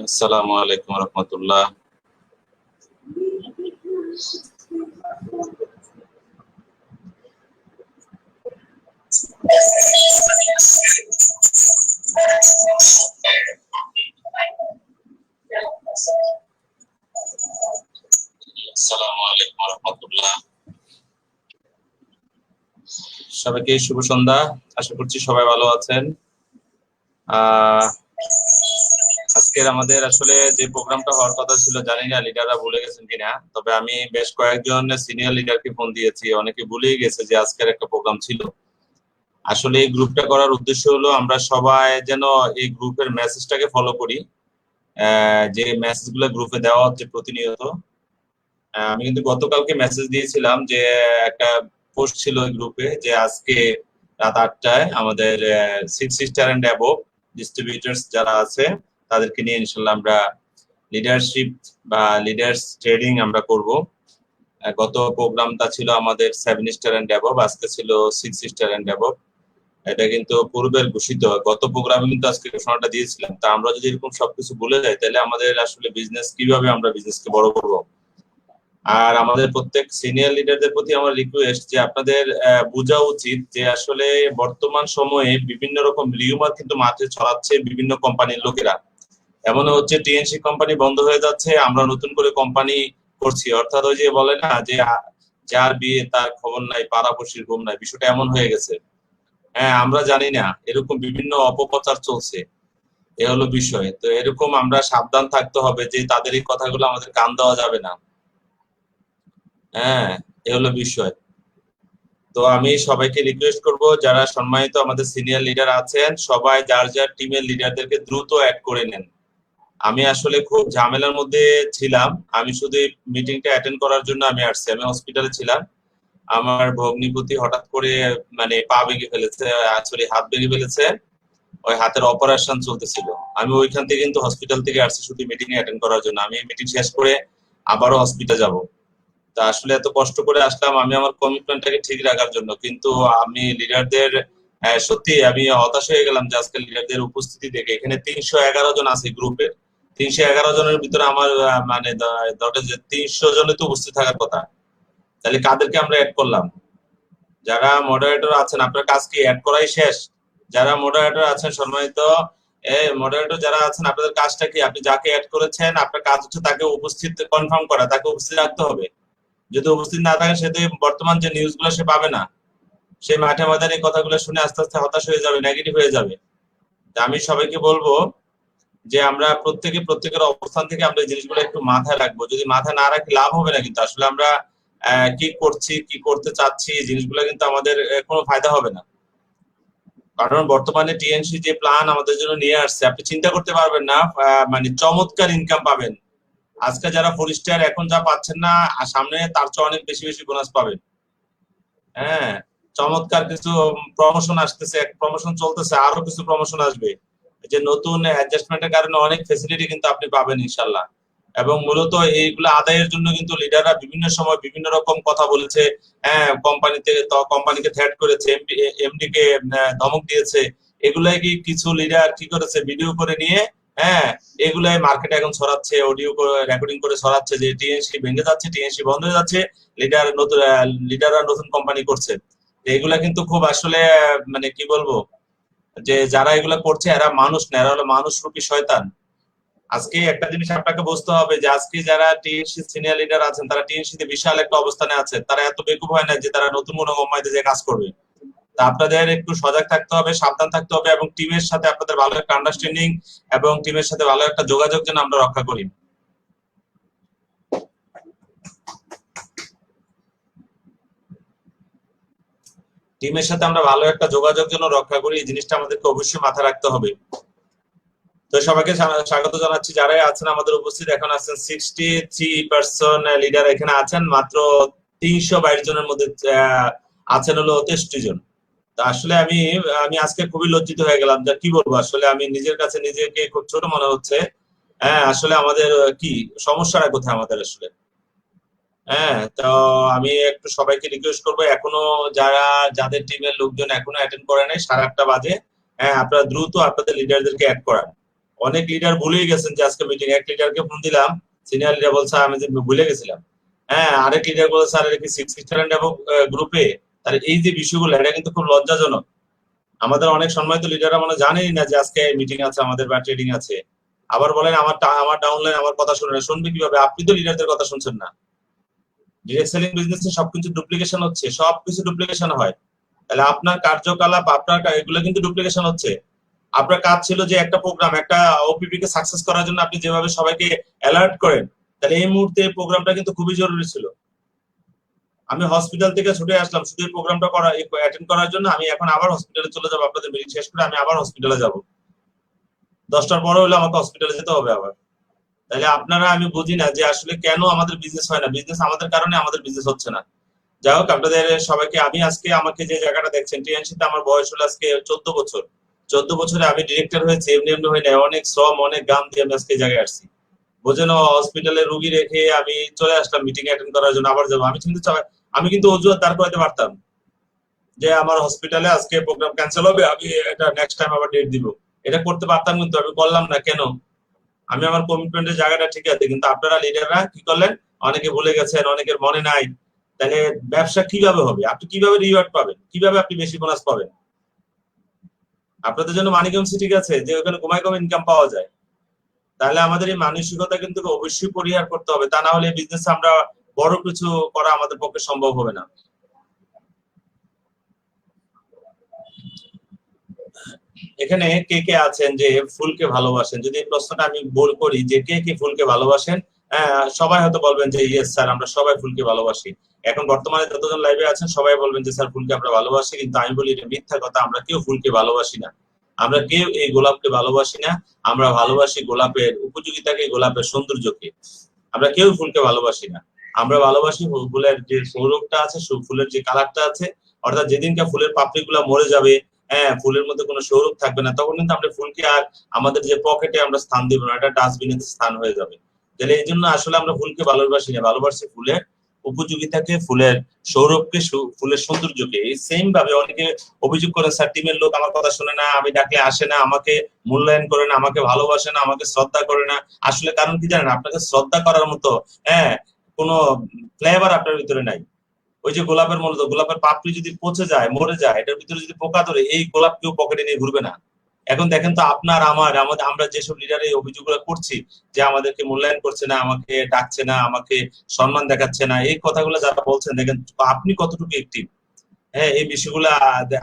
আসসালামু আলাইকুম রহমতুল্লাহ। সবাইকে শুভ সন্ধ্যা। আশা করছি সবাই ভালো আছেন। আজকের আমাদের আসলে যে প্রোগ্রামটা হওয়ার কথা ছিল, জানি না লিডাররা ভুলে গেছেন কিনা, তবে আমি বেশ কয়েকজন সিনিয়র লিডারকে ফোন দিয়েছি, অনেকে ভুলেই গেছে যে আজকের একটা প্রোগ্রাম ছিল। আসলে এই গ্রুপটা করার উদ্দেশ্য হলো আমরা সবাই যেন এই গ্রুপের মেসেজটাকে ফলো করি, যে মেসেজগুলো গ্রুপে দেওয়া হচ্ছে প্রতিনিয়ত। আমি কিন্তু গতকালকে মেসেজ দিয়েছিলাম যে একটা পোস্ট ছিল ওই গ্রুপে যে আজকে রাত 8টায় আমাদের 6 স্টার এন্ড অ্যাবভ ডিস্ট্রিবিউটরস যারা আছে তাদেরকে নিয়ে ইনশাল্লাহ আমরা লিডারশিপ বা লিডার্স ট্রেনিং আমরা করব। গত প্রোগ্রামটা ছিল আমাদের 7 স্টার এন্ড অ্যাবভ, আজকে ছিল 6 স্টার এন্ড অ্যাবভ। এটা কিন্তু পূর্বের ঘোষিত, গত প্রোগ্রামে কিন্তু আজকে ঘোষণাটা দিয়েছিলাম। তা আমরা যদি এরকম সবকিছু ভুলে যাই তাহলে আমাদের আসলে বিজনেস কিভাবে আমরা বিজনেসকে বড় করব। আর আমাদের প্রত্যেক সিনিয়র লিডারদের প্রতি আমার রিকোয়েস্ট যে আপনাদের বোঝা উচিত যে আসলে বর্তমান সময়ে বিভিন্ন রকম রিউমার কিন্তু মাঠে ছড়াচ্ছে বিভিন্ন কোম্পানির লোকেরা। এমন হচ্ছে টিএনসি কোম্পানি বন্ধ হয়ে যাচ্ছে, আমরা নতুন করে কোম্পানি করছি, অর্থাৎ ওই যে বলে না যে যার বিয়ে তার খবর নাই, পাড়াপড়শির ঘুম নাই, বিষয়টা এমন হয়ে গেছে। হ্যাঁ, আমরা জানি না, এরকম বিভিন্ন অপপ্রচার চলছে, এ হলো বিষয়। তো এরকম আমরা সাবধান থাকতে হবে যে তাদের এই কথাগুলো আমাদের কান দেওয়া যাবে না। হ্যাঁ, এ হলো বিষয়। তো আমি সবাইকে রিকোয়েস্ট করব, যারা সম্মানিত আমাদের সিনিয়র লিডার আছেন সবাই যার যার টিমের লিডারদেরকে দ্রুত অ্যাড করে নেন। আমি আসলে খুব ঝামেলার মধ্যে ছিলাম, আমি শুধু এই মিটিংটা অ্যাটেন্ড করার জন্য আমি আসছি। আমি হসপিটালে ছিলাম, আমার ভগ্নিপতি হঠাৎ করে মানে পা ভেঙে ফেলেছে, সরি হাত ভেঙে ফেলেছে, ওই হাতের অপারেশন চলতেছিল। আমি ওইখান থেকে কিন্তু হসপিটাল থেকে আসছি শুধু মিটিং এ অ্যাটেন্ড করার জন্য। আমি মিটিং শেষ করে আবারও হসপিটালে যাব। তা আসলে এত কষ্ট করে আসলাম আমি আমার কমিটমেন্টটাকে ঠিক রাখার জন্য, কিন্তু আমি লিডারদের সত্যি আমি হতাশ হয়ে গেলাম যে আজকে লিডারদের উপস্থিতি দেখে। এখানে 311 জন আছে গ্রুপে, 311 জনের ভিতরে আমার মানে ধরে যে 300 জনে তো উপস্থিত থাকার কথা, তাহলে কাদেরকে আমরা অ্যাড করলাম? যারা মডারেটর আছেন আপনার কাজ কি অ্যাড করাই শেষ? যারা মডারেটর আছেন সম্মানিত মডারেটর যারা আছেন আপনাদের কাজটা কি? আপনি যাকে অ্যাড করেছেন আপনার কাজ হচ্ছে তাকে উপস্থিত কনফার্ম করা, তাকে উপস্থিত রাখতে হবে। যদি উপস্থিত না থাকে সে তো বর্তমান যে নিউজ গুলো সে পাবে না, সে মাঠে ময়দানে কথাগুলো শুনে আস্তে আস্তে হতাশ হয়ে যাবে, নেগেটিভ হয়ে যাবে। আমি সবাইকে বলবো যে আমরা প্রত্যেকে প্রত্যেকের অবস্থান থেকে আমরা এই জিনিসগুলো একটু মাথায় রাখবো। যদি মাথায় না রাখি লাভ হবে না, কিন্তু আসলে আমরা কি করছি কি করতে চাচ্ছি এই জিনিসগুলো কিন্তু আমাদের কোনো ফায়দা হবে না। কারণ বর্তমানে টিএনসি যে প্ল্যান আমাদের জন্য নিয়ে আসছে আপনি চিন্তা করতে পারবেন না, মানে চমৎকার ইনকাম পাবেন। আজকে যারা 4 স্টার এখন যা পাচ্ছেন না, আর সামনে তার চেয়ে অনেক বেশি বেশি বোনাস পাবেন। হ্যাঁ, চমৎকার কিছু প্রমোশন আসতেছে, প্রমোশন চলতেছে, আরো কিছু প্রমোশন আসবে। যে নতুন অ্যাডজাস্টমেন্টের কারণে অনেক ফ্যাসিলিটি কিন্তু আপনি পাবেন ইনশাল্লাহ। এবং মূলত এইগুলো আদায়ের জন্য কিন্তু লিডাররা বিভিন্ন সময় বিভিন্ন রকম কথা বলেছে। হ্যাঁ, কোম্পানিকে থ্রেট করেছে, এমডি কে ধমক দিয়েছে। এগুলাই কি কিছু লিডার কি করেছে, ভিডিও করে নিয়ে হ্যাঁ এগুলাই মার্কেটে এখন ছড়াচ্ছে, অডিও রেকর্ডিং করে ছড়াচ্ছে যে টিএনসি ভেঙে যাচ্ছে, টিএনসি বন্ধ হয়ে যাচ্ছে, লিডাররা নতুন কোম্পানি করছে। এগুলা কিন্তু খুব আসলে মানে কি বলবো, যে যারা এগুলা করছে এরা মানুষ না, এরা হলো মানুষ রূপী শয়তান। আজকে একটা জিনিস আপনাকে বুঝতে হবে যে আজকে যারা টিএনসি সিনিয়র লিডার আছেন তারা টিএনসি তে বিশাল একটা অবস্থানে আছে, তারা এত বেকুব হয় না যে তারা নতুন কোনো কোম্পানিতে যে কাজ করবে। তা আপনাদের একটু সজাগ থাকতে হবে, সাবধান থাকতে হবে, এবং টিমের সাথে আপনাদের ভালো একটা আন্ডারস্ট্যান্ডিং এবং টিমের সাথে ভালো একটা যোগাযোগ যেন আমরা রক্ষা করি। টিমের সাথে আমরা ভালো একটা যোগাযোগ যেন রক্ষা করি, এই জিনিসটা আমাদেরকে অবশ্যই মাথায় রাখতে হবে। তো সবাইকে স্বাগত জানাচ্ছি, যারা আছেন আমাদের উপস্থিত এখন আছেন 63% লিডার এখানে আছেন, মাত্র 322 জনের মধ্যে আছেন হলো 63 জন। তা আসলে আমি আমি আজকে খুবই লজ্জিত হয়ে গেলাম, যা কি বলবো, আসলে আমি নিজের কাছে নিজেকে খুব ছোট মনে হচ্ছে। হ্যাঁ, আসলে আমাদের কি সমস্যাটা কোথায় আমাদের আসলে? হ্যাঁ, তো আমি একটু সবাইকে রিকোয়েস্ট করবো, এখনো যারা যাদের টিমের লোকজন এখনো অ্যাটেন্ড করে নাই 8:30 বাজে, হ্যাঁ আপনারা দ্রুত আপনাদের লিডারদেরকে অ্যাড করান। অনেক লিডার ভুলেই গেছেন যে আজকে মিটিং, এক লিডারকে ফোন দিলাম, সিনিয়র লিডার বলছে আমি যে ভুলে গেছিলাম। হ্যাঁ, আরেক লিডার বলছে স্যার এটা কি সিক্স স্টার এবং গ্রুপে, তাহলে এই যে বিষয়গুলো এটা কিন্তু খুব লজ্জাজনক। আমাদের অনেক সম্মানিত লিডাররা মানে জানেই না যে আজকে মিটিং আছে আমাদের বা ট্রেডিং আছে। আবার বলেন আমার ডাউনলাইন আমার কথা শুনে না, শুনবে কিভাবে? আপনি তো লিডারদের কথা শুনছেন না। ডিরেক্ট সেলিং বিজনেসে সবকিছু ডুপ্লিকেশন হচ্ছে, সবকিছু ডুপ্লিকেশন হয়। তাহলে আপনার কার্যকলাপ আপনার এগুলো কিন্তু ডুপ্লিকেশন হচ্ছে। আপনার কাজ ছিল যে একটা প্রোগ্রাম, একটা ওপিপি কে সাকসেস করার জন্য আপনি যেভাবে সবাইকে অ্যালার্ট করেন, তাহলে এই মুহূর্তে প্রোগ্রামটা কিন্তু খুবই জরুরি ছিল। আমি হসপিটাল থেকে ছুটে আসলাম শুধু এই প্রোগ্রামটা করা অ্যাটেন্ড করার জন্য। আমি এখন আবার হসপিটালে চলে যাবো, আপনাদের মিটিং শেষ করে আমি আবার হসপিটালে যাব। 10টার পরে হলে আমাকে হসপিটালে যেতে হবে আবার। তাহলে আপনারা, আমি বুঝি না যে আসলে কেন আমাদের বিজনেস হয় না, বিজনেস আমাদের কারণে আমাদের বিজনেস হচ্ছে না। যাই হোক, আপনাদের সবাইকে আমি আজকে, আমাকে যে জায়গাটা দেখছেন টিএনসিতে, আমার বয়স হলো আজকে 14 বছর। 14 বছরে আমি ডিরেক্টর হয়েছি এমনি এমনি হয় না, অনেক শ্রম অনেক গাম দিয়ে আমি আজকে এই জায়গায় আসছি। বোঝেন, হসপিটালে রুগী রেখে আমি চলে আসলাম মিটিং অ্যাটেন্ড করার জন্য, আবার যাবো। আমি কিন্তু অজুহাত দাঁড় করাতে পারতাম যে আমার হসপিটালে আজকে প্রোগ্রাম ক্যান্সেল হবে, আমি এটা নেক্সট টাইম আবার ডেট দিব। এটা করতে পারতাম, কিন্তু আমি করলাম না কেন? আমি আমার কমিটমেন্টের জায়গাটা ঠিক আছে, কিন্তু আপনারা লিডাররা কি করলেন? অনেকে ভুলে গেছেন, অনেকের মনে নাই। তাহলে ব্যবসা কিভাবে হবে? আপনি কিভাবে রিওয়ার্ড পাবেন? কিভাবে আপনি বেশি বোনাস পাবেন? আপনাদের জন্য মানিকগঞ্জ ঠিক আছে যে ওখানে কমায় কম ইনকাম পাওয়া যায়। তাহলে আমাদের এই মানসিকতা কিন্তু অবশ্যই পরিহার করতে হবে, তা না হলে বিজনেস আমরা বড় কিছু করা আমাদের পক্ষে সম্ভব হবে না। এখানে কে কে আছেন যে ফুলকে ভালোবাসেন? যদি এই প্রশ্নটা আমি করি যে কে কে ফুলকে ভালোবাসেন, সবাই হয়তো বলবেন যে ইয়েস স্যার, আমরা সবাই ফুলকে ভালোবাসি। এখন বর্তমানে যতজন লাইভে আছেন সবাই বলবেন যে স্যার ফুলকে আমরা ভালোবাসি, কিন্তু আমি বলি এটা মিথ্যা কথা, আমরা কেউ ফুলকে ভালোবাসি না। আমরা কেউ এই গোলাপকে ভালোবাসি না। আমরা ভালোবাসি গোলাপের উপযোগিতাকে, গোলাপের সৌন্দর্যকে। আমরা কেউ ফুলকে ভালোবাসি না। আমরা ভালোবাসি ফুলের যে সৌরভটা আছে, ফুলের যে কালারটা আছে। অর্থাৎ যেদিনকে ফুলের পাপড়ি গুলা মরে যাবে, হ্যাঁ ফুলের মধ্যে কোনো সৌরভ থাকবে না, তখন কিন্তু আমরা ফুলকে আর আমাদের যে পকেটে আমরা স্থান দিব না, এটা ডাস্টবিনে স্থান হয়ে যাবে। তাহলে এই জন্য আসলে আমরা ফুলকে ভালোবাসি না, ভালোবাসি ফুলের উপযোগিতাকে, ফুলের সৌরভকে, ফুলের সৌন্দর্যকে। এই সেম ভাবে অনেকে অভিযোগ করে স্যার টিমের লোক আমার কথা শুনে না, আমি ডাকলে আসে না, আমাকে মূল্যায়ন করে না, আমাকে ভালোবাসে না, আমাকে শ্রদ্ধা করে না। আসলে কারণ কি জানেন? আপনাকে শ্রদ্ধা করার মতো হ্যাঁ কোনো ফ্লেভার আপনার ভিতরে নাই। ওই যে গোলাপের মতো, গোলাপের পাপড়ি যদি পচে যায়, মরে যায়, এটার ভিতরে যদি পোকা ধরে, এই গোলাপ কেউ পকেটে নিয়ে ঘুরবে না। এখন দেখেন তো আপনার আমাদের আমরা যেসব লিডার এই অভিযোগগুলো করছি যে আমাদেরকে মূল্যায়ন করছে না, আমাকে ডাকছে না, আমাকে সম্মান দেখাচ্ছে না, এই কথাগুলো যারা বলছেন, দেখেন আপনি কতটুকু একটিভ। হ্যাঁ, এই বিষয়গুলো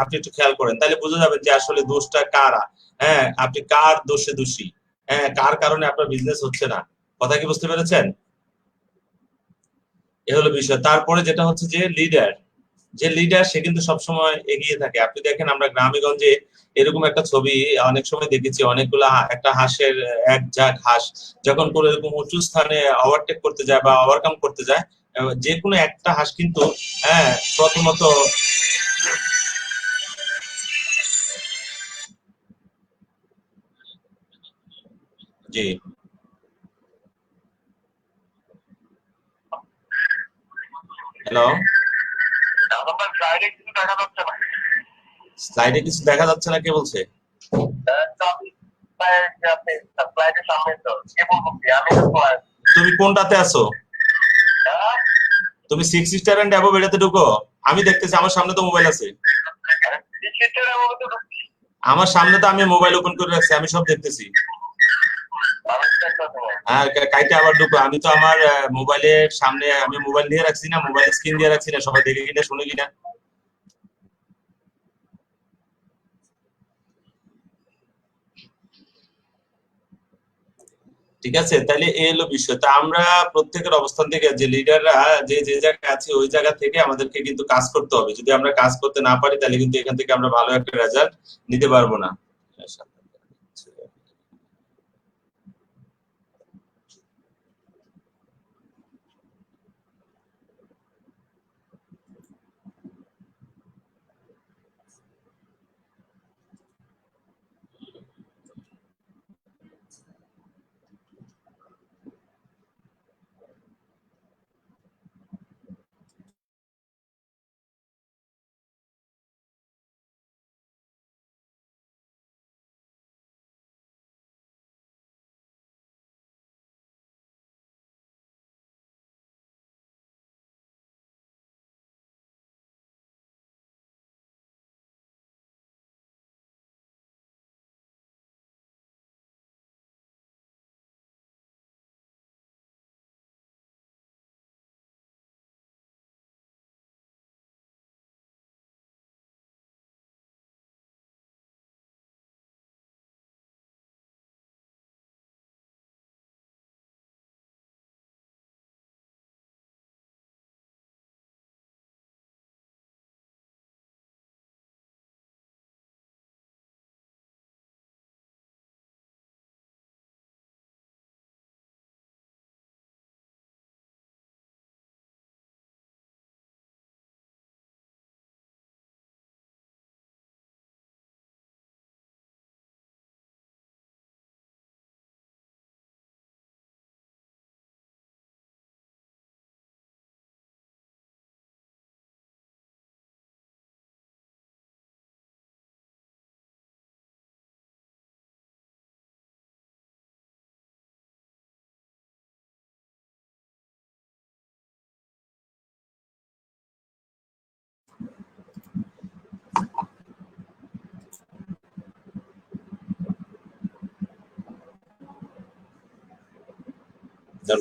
আপনি একটু খেয়াল করেন, তাহলে বুঝে যাবেন যে আসলে দোষটা কারা। হ্যাঁ, আপনি কার দোষে দোষী। হ্যাঁ, কার কারণে আপনার বিজনেস হচ্ছে না। কথা কি বুঝতে পেরেছেন? এ হলো বিষয়। তারপরে যেটা হচ্ছে যে লিডার, যে লিডার সে কিন্তু সবসময় এগিয়ে থাকে। আপনি দেখেন আমরা গ্রামে গঞ্জে এরকম একটা ছবি অনেক সময় দেখেছি, অনেকগুলা একটা হাঁসের, এক ঝাঁক হাঁস যখন কোনো এরকম উঁচু স্থানে ওভারটেক করতে যায় বা ওভারকাম করতে যায়, যে কোনো একটা হাঁস কিন্তু, হ্যাঁ প্রথমত, জি, হ্যালো, স্লাইডে কিছু দেখা যাচ্ছে না, কে বলছে? তুমি কোনটাতে আছো? তুমি সিক্স স্টার এন্ড অ্যাবভ এটাতে ঢুকো। আমি দেখতেছি, আমার সামনে তো মোবাইল আছে। আমার সামনে তো আমি মোবাইল ওপেন করে রাখছি, আমি সব দেখতেছি। হ্যাঁ, কাইটে আবার ঢুকো। আমি তো আমার মোবাইলের সামনে, আমি মোবাইল নিয়ে রাখছি না, মোবাইল স্ক্রিন দিয়ে রাখছি না, সবাই দেখে কিনা শুনে কিনা। ঠিক আছে, তাহলে এই হলো বিষয়। তা আমরা প্রত্যেকের অবস্থান থেকে, যে লিডাররা যে যে জায়গায় আছে ওই জায়গা থেকে আমাদেরকে কিন্তু কাজ করতে হবে। যদি আমরা কাজ করতে না পারি তাহলে কিন্তু এখান থেকে আমরা ভালো একটা রেজাল্ট নিতে পারবো না।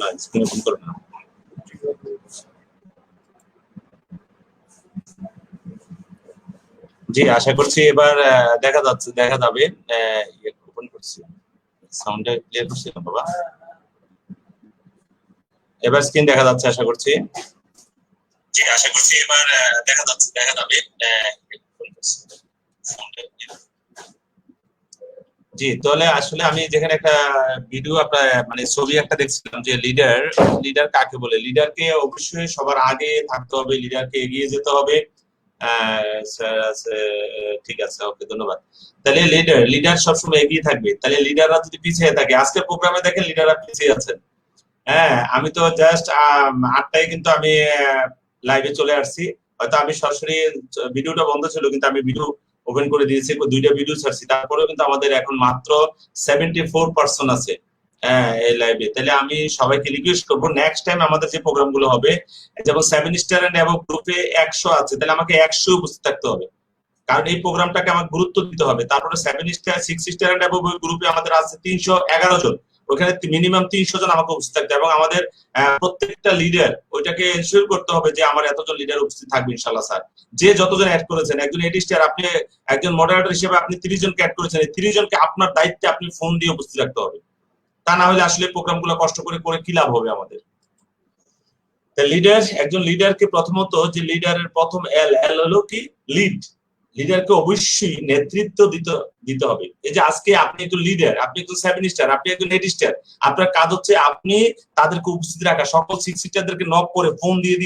না, স্ক্রিন ওপেন করো না। জি, আশা করছি এবার দেখা যাবে। ওপেন করছি, সাউন্ডটা ক্লিয়ার করছি না বাবা। এবার স্ক্রিন দেখা যাচ্ছে আশা করছি। জি, আশা করছি এবার দেখা যাবে। জি, তাহলে আসলে আমি যেখানে একটা ভিডিও আপনার মানে ছবি একটা দেখছিলাম যে লিডার কাকে বলে। লিডারকে অবশ্যই সবার আগে থাকতে হবে, লিডারকে এগিয়ে যেতে হবে। ঠিক আছে, ওকে, ধন্যবাদ। তাহলে লিডার সবসময় এগিয়ে থাকবে। তাহলে লিডাররা যদি পিছিয়ে থাকে, আজকের প্রোগ্রামে দেখেন লিডাররা পিছিয়ে আছেন। হ্যাঁ, আমি তো জাস্ট 8টায় কিন্তু আমি লাইভে চলে আসছি। হয়তো আমি সরাসরি ভিডিওটা বন্ধ ছিল, কিন্তু আমি ভিডিও ওপেন করে দিয়েছি, 2টা ভিডিও ছাড়ছি। তারপরেও কিন্তু আমাদের এখন মাত্র 74% আছে এই লাইভে। তাহলে আমি সবাইকে রিকোয়েস্ট করবো, নেক্সট টাইম আমাদের যে প্রোগ্রাম গুলো হবে, যেমন 7 স্টার এন্ড অ্যাবভ গ্রুপে 100 আছে, তাহলে আমাকে 100 উপস্থিত থাকতে হবে। কারণ এই প্রোগ্রামটাকে আমাকে গুরুত্ব দিতে হবে। তারপরে 7 স্টার 6 স্টার এন্ড অ্যাবভ গ্রুপে আমাদের আছে 311 জন। ওখানে মিনিমাম 300 জন আমাকে উপস্থিত থাকতে, এবং আমাদের প্রত্যেকটা লিডার ওইটাকে এনশিওর করতে হবে যে আমার এতজন লিডার উপস্থিত থাকবে ইনশাআল্লাহ। স্যার, যে যতজন অ্যাড করেছেন, একজন এড স্টার, আপনি একজন মডারেটর হিসেবে আপনি 30 জনকে অ্যাড করেছেন, এই 30 জনকে আপনার দায়িত্বে আপনি ফোন দিয়ে উপস্থিত রাখতে হবে। তা না হলে আসলে প্রোগ্রামগুলো কষ্ট করে করে কি লাভ হবে আমাদের? লিডার, একজন লিডারকে প্রথমত, যে লিডারের প্রথম এল হলো কি লিড। লিডারকে অবশ্যই নেতৃত্ব দিতে হবে। এই যে আজকে আপনি একজন লিডার, আপনি একজন 7 স্টার, আপনি একজন 8 স্টার, আপনার কাজ হচ্ছে আপনি তাদেরকে উপস্থিত রাখা, সকল 6 স্টারদেরকে নক করে ফোন দিয়ে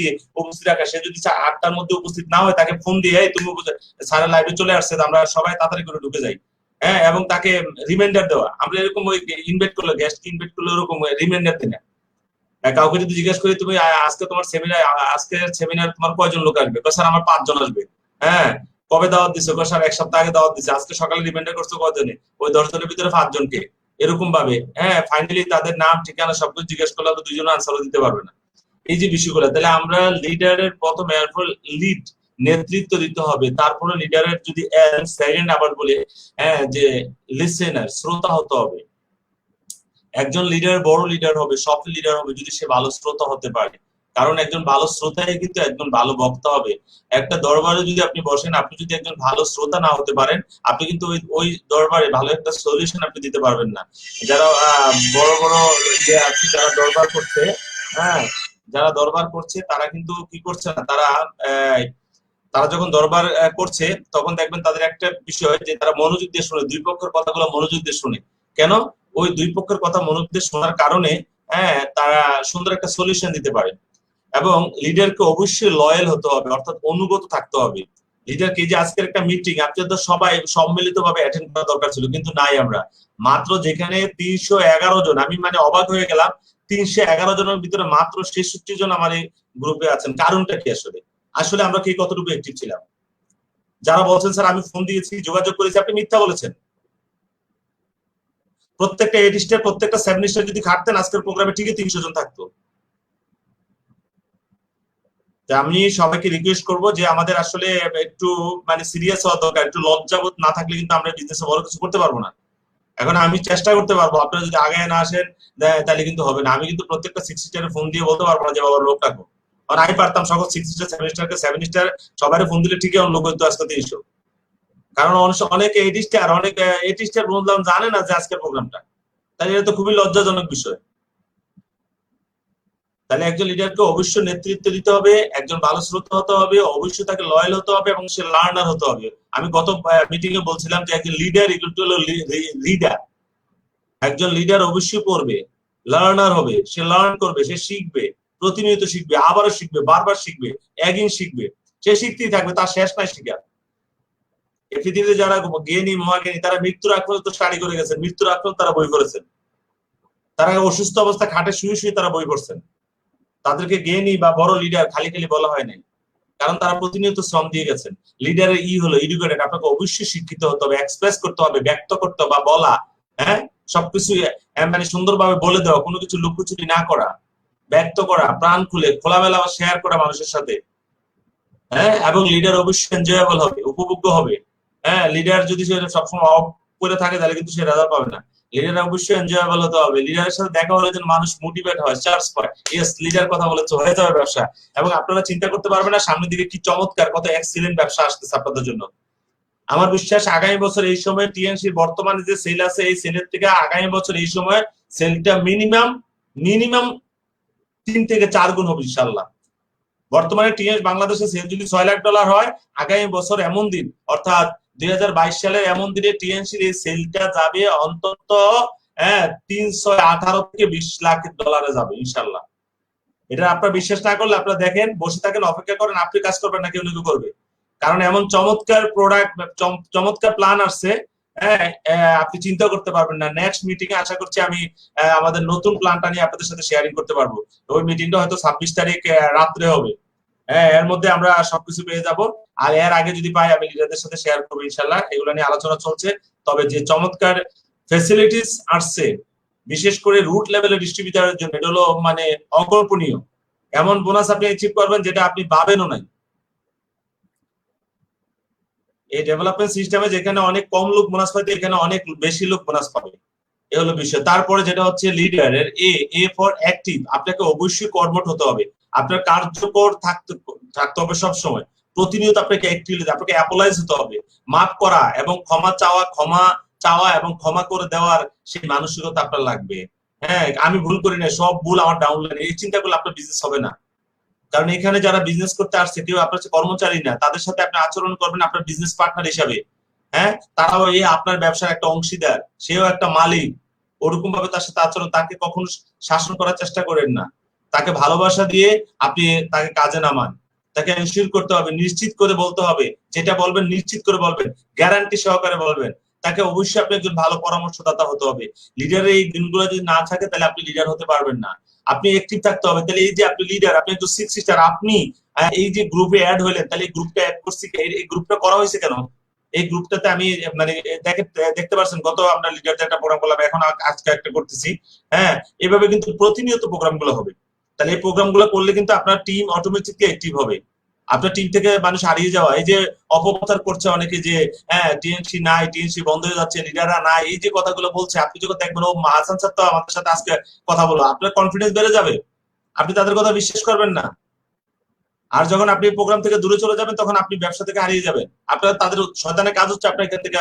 উপস্থিত রাখা। সে যদি 8টার মধ্যে উপস্থিত না হয়, তাকে ফোন দিয়ে তুমি সারা লাইভে চলে আসছে, আমরা সবাই তাড়াতাড়ি করে ঢুকে যাই। হ্যাঁ, এবং তাকে রিমাইন্ডার দেওয়া। আমরা এরকম ওই ইনভাইট করলে, গেস্ট ইনভাইট করলে ওরকম রিমাইন্ডার দিই না। কাউকে যদি জিজ্ঞেস করি তুমি আজকে তোমার সেমিনার তোমার কয়জন লোক আসবে, স্যার আমার 5 জন আসবে। হ্যাঁ, কবে দাওয়াত দিছো? স্যার 1 সপ্তাহ আগে দাওয়াত দিছে। আজকে সকালে রিমাইন্ডার করছো কয়জনে? ওই 10 জনের ভিতরে 5 জনকে। এরকম ভাবে ফাইনালি তাদের নাম ঠিকানা সবকিছু জিজ্ঞেস করলে তো 2 জন আনসারও দিতে পারবে না। এই যে বিষয়গুলো, তাহলে আমরা লিডারের প্রথম এরপর লিড, নেতৃত্ব দিতে হবে। তারপরে লিডারের যদি সেকেন্ড আবার বলে যে লিসেনার, শ্রোতা হতে হবে। একজন লিডার বড় লিডার হবে, সফল লিডার হবে যদি সে ভালো শ্রোতা হতে পারে। কারণ একজন ভালো শ্রোতাই কিন্তু একজন ভালো বক্তা হবে। একটা দরবারে যদি আপনি বসেন, আপনি যদি একজন ভালো শ্রোতা না হতে পারেন, আপনি কিন্তু ওই দরবারে ভালো একটা সলিউশন আপনি দিতে পারবেন না। যারা বড় বড় যে আছে, যারা দরবার করছে, হ্যাঁ, যারা দরবার করছে তারা কিন্তু কি করছে না, তারা যখন দরবার করছে তখন দেখবেন তাদের একটা বিষয় যে তারা মনোযোগ দিয়ে শুনে, দুই পক্ষের কথাগুলো মনোযোগ দিয়ে শুনে। কেন? ওই দুই পক্ষের কথা মনোযোগ দিয়ে শোনার কারণে তারা সুন্দর একটা সলিউশন দিতে পারে। এবং লিডারকে অবশ্যই লয়াল হতে হবে, অর্থাৎ অনুগত থাকতে হবে। লিডারকে, যে আজকের একটা মিটিং আপনাদের সবাই সম্মিলিত ভাবে অ্যাটেন্ড করা দরকার ছিল, কিন্তু নাই। আমরা মাত্র যেখানে 311 জন, আমি মানে অবাক হয়ে গেলাম, 311 জনের ভিতরে মাত্র 66 জন আমার এই গ্রুপে আছেন। কারণটা কি? আসলে আমরা কি কতটুকু অ্যাক্টিভ ছিলাম? যারা বলছেন স্যার আমি ফোন দিয়েছি, যোগাযোগ করেছি, আপনি মিথ্যা বলেছেন। প্রত্যেকটা 8 স্টার, প্রত্যেকটা 7 স্টার যদি খাটতেন, আজকের প্রোগ্রামে ঠিকই 300 জন থাকতো। আমি সবাইকে রিকোয়েস্ট করব যে আমাদের আসলে একটু মানে সিরিয়াস হওয়া দরকার। একটু লজ্জাবোধ না থাকলে কিন্তু আমরা বিজনেসে বড় কিছু করতে পারবো না। এখন আমি চেষ্টা করতে পারবো, আপনারা যদি আগে না আসেন তাহলে কিন্তু হবে না। আমি কিন্তু প্রত্যেকটা 6 স্টারে ফোন দিয়ে বলতে পারবো না যে বাবা লোক রাখো। আর আমি পারতাম সকল 6 স্টার 7 স্টারকে 7 স্টার সবারই ফোন দিলে ঠিকই লোক হইতো আজকে 300। কারণ অনেক 8 স্টার, অনেক 8 স্টার বললাম জানে না যে আজকের প্রোগ্রামটা। তাহলে এটা তো খুবই লজ্জাজনক বিষয়। তাহলে একজন লিডারকে অবশ্যই নেতৃত্ব দিতে হবে, একজন ভালো শ্রোতা হতে হবে, অবশ্যই তাকে লয়াল হতে হবে, এবং সে লার্নার হতে হবে। আমি গত মিটিং এ বলছিলাম যে একজন লিডার ইকুয়াল টু লিডার। একজন লিডার অবশ্যই পড়বে, লার্নার হবে, সে লার্ন করবে, সে শিখবে, প্রতিনিয়ত শিখবে, আবারও শিখবে, বারবার শিখবে, একদিন শিখবে, সে শিখতেই থাকবে, তার শেষ নাই শিখা। এই পৃথিবীতে যারা জ্ঞানী মহাজ্ঞানী, তারা মৃত্যুর আগ পর্যন্ত স্টাডি করে গেছেন, মৃত্যুর আগ পর্যন্ত তারা বই করেছেন, তারা অসুস্থ অবস্থা খাটে শুয়ে শুয়ে তারা বই পড়ছেন। তাদেরকে জ্ঞানী বা বড় লিডার খালি খালি বলা হয় নাই, কারণ তারা প্রতিনিয়ত শ্রম দিয়ে গেছেন। লিডারের হলো এডুকেটেড, আপনাকে অবশ্যই শিক্ষিত হতে হবে, এক্সপ্রেস করতে হবে, ব্যক্ত করতে হবে বা বলা, সবকিছু মানে সুন্দরভাবে বলে দেওয়া, কোনো কিছু লুকোচুরি না করা, ব্যক্ত করা, প্রাণ খুলে খোলামেলা শেয়ার করা মানুষের সাথে। এবং লিডার অবশ্যই এনজয়েবল হবে, উপভোগ্য হবে। লিডার যদি সে সবসময় অফ করে থাকে তাহলে কিন্তু সে রেজাল্ট পাবে না। লিডার অবশ্যই এনজয়েবল হতে হবে। লিডারের সাথে দেখা হলে যেন মানুষ মোটিভেট হয়, চার্জ পায়, ইয়েস লিডার কথা বলেছে, হয়ে যাবে ব্যবসা। এবং আপনারা চিন্তা করতে পারবেন না সামনের দিকে কি চমৎকার কত এক্সিলেন্ট ব্যবসা আসতেছে আপনাদের জন্য। আমার বিশ্বাস আগামী বছর এই সময় টিএনসি বর্তমানে যে সেল আছে এই সেলের থেকে আগামী বছর এই সময় সেলটা মিনিমাম মিনিমাম 3 থেকে 4 গুণ হবে ইনশাআল্লাহ। বর্তমানে টিএনএস বাংলাদেশের সেল যদি $6 লাখ হয়, আগামী বছর এমন দিন অর্থাৎ 2022 সালের এমন দিনে টিএনসির এই সেলটা যাবে অন্তত 318 থেকে 20 লাখ ডলারে যাবে ইনশাআল্লাহ। এটা আপনারা বিশ্বাস না করলে আপনারা দেখেন, বসে থাকেন, অপেক্ষা করেন, আপনি কাজ করবেন না কেউ করবে। কারণ এমন চমৎকার প্রোডাক্ট, চমৎকার প্ল্যান আসছে, হ্যাঁ আপনি চিন্তা করতে পারবেন না। নেক্সট মিটিং এ আশা করছি আমি আমাদের নতুন প্ল্যানটা নিয়ে আপনাদের সাথে শেয়ারিং করতে পারবো। ওই মিটিংটা হয়তো 26 তারিখ রাত্রে হবে। হ্যাঁ এর মধ্যে আমরা সবকিছু পেয়ে যাব। আর এর আগে যদি পাই আমি লিডারদের সাথে শেয়ার করবো ইনশাল্লাহ। এগুলো নিয়ে আলোচনা চলছে। তবে যে চমৎকার ফ্যাসিলিটিস আসছে বিশেষ করে রুট লেভেলের ডিস্ট্রিবিউটরের জন্য, এটা হলো মানে অকল্পনীয়। এমন বোনাস আপনি অ্যাচিভ করবেন যেটা আপনি পাবেনও নাই। এই ডেভেলপমেন্ট সিস্টেমে যেখানে অনেক কম লোক বোনাস পাইতে, এখানে অনেক বেশি লোক বোনাস পাবে, এ হলো বিষয়। তারপরে যেটা হচ্ছে লিডারের এ ফর অ্যাক্টিভ, আপনাকে অবশ্যই কর্মঠ হতে হবে, আপনার কার্যকর থাকতে হবে সব সময়, প্রতিনিয়ত আপনাকে অ্যাক্টিভ, আপনাকে অ্যাপোলাইজ হতে হবে, মাফ করা এবং ক্ষমা চাওয়া এবং ক্ষমা করে দেওয়ার সেই মানসিকতা আপনার লাগবে। হ্যাঁ আমি ভুল করি না, সব ভুল আমার ডাউনলাইন, এই চিন্তা করলে আপনার বিজনেস হবে না। কারণ এখানে যারা বিজনেস করতে আসছে কেউ আপনার কর্মচারী না, তাদের সাথে আপনি আচরণ করবেন আপনার বিজনেস পার্টনার হিসাবে। হ্যাঁ তারাও এই আপনার ব্যবসার একটা অংশীদার, সেও একটা মালিক। ওরকম ভাবে তার সাথে আচরণ, তাকে কখনো শাসন করার চেষ্টা করেন না, তাকে ভালোবাসা দিয়ে আপনি তাকে কাজে নামান। তাকে এনশিওর করতে হবে, নিশ্চিত করে বলতে হবে, যেটা বলবেন নিশ্চিত করে বলবেন, গ্যারান্টি সহকারে বলবেন। তাকে অবশ্যই আপনি একজন ভালো পরামর্শদাতা হতে হবে। লিডারের এই গুণগুলো যদি না থাকে তাহলে আপনি লিডার হতে পারবেন না। আপনি অ্যাক্টিভ থাকতে হবে। তাহলে এই যে আপনি লিডার, আপনি একটু 6 স্টার, আপনি এই যে গ্রুপে অ্যাড হইলেন, তাহলে এই গ্রুপটা অ্যাড করছি, এই গ্রুপটা করা হয়েছে কেন? এই গ্রুপটাতে আমি মানে দেখতে পাচ্ছেন গত আমরা লিডারদের একটা প্রোগ্রাম করলাম, এখন আজকে একটা করতেছি। হ্যাঁ এভাবে কিন্তু প্রতিনিয়ত প্রোগ্রাম গুলো হবে। তাহলে এই প্রোগ্রাম গুলো করলে কিন্তু আপনার টিম অটোমেটিকলি অ্যাক্টিভ হবে। আপনার টিম থেকে মানুষ হারিয়ে যাওয়া, এই যে অপপ্রচার করছে অনেকে যে হ্যাঁ টিএনসি নাই, টিএনসি বন্ধ হয়ে যাচ্ছে, লিডাররা নাই, এই যে কথাগুলো বলছে, আপনি যখন দেখবেন ও হাসান স্যার তো আমাদের সাথে আজকে কথা বলো, আপনার কনফিডেন্স বেড়ে যাবে, আপনি তাদের কথা বিশ্বাস করবেন না। আর যখন আপনি প্রোগ্রাম থেকে দূরে চলে যাবেন তখন আপনি ব্যবসা থেকে হারিয়ে যাবেন। আপনার তাদের শয়তানের কাজ হচ্ছে আপনার এখান থেকে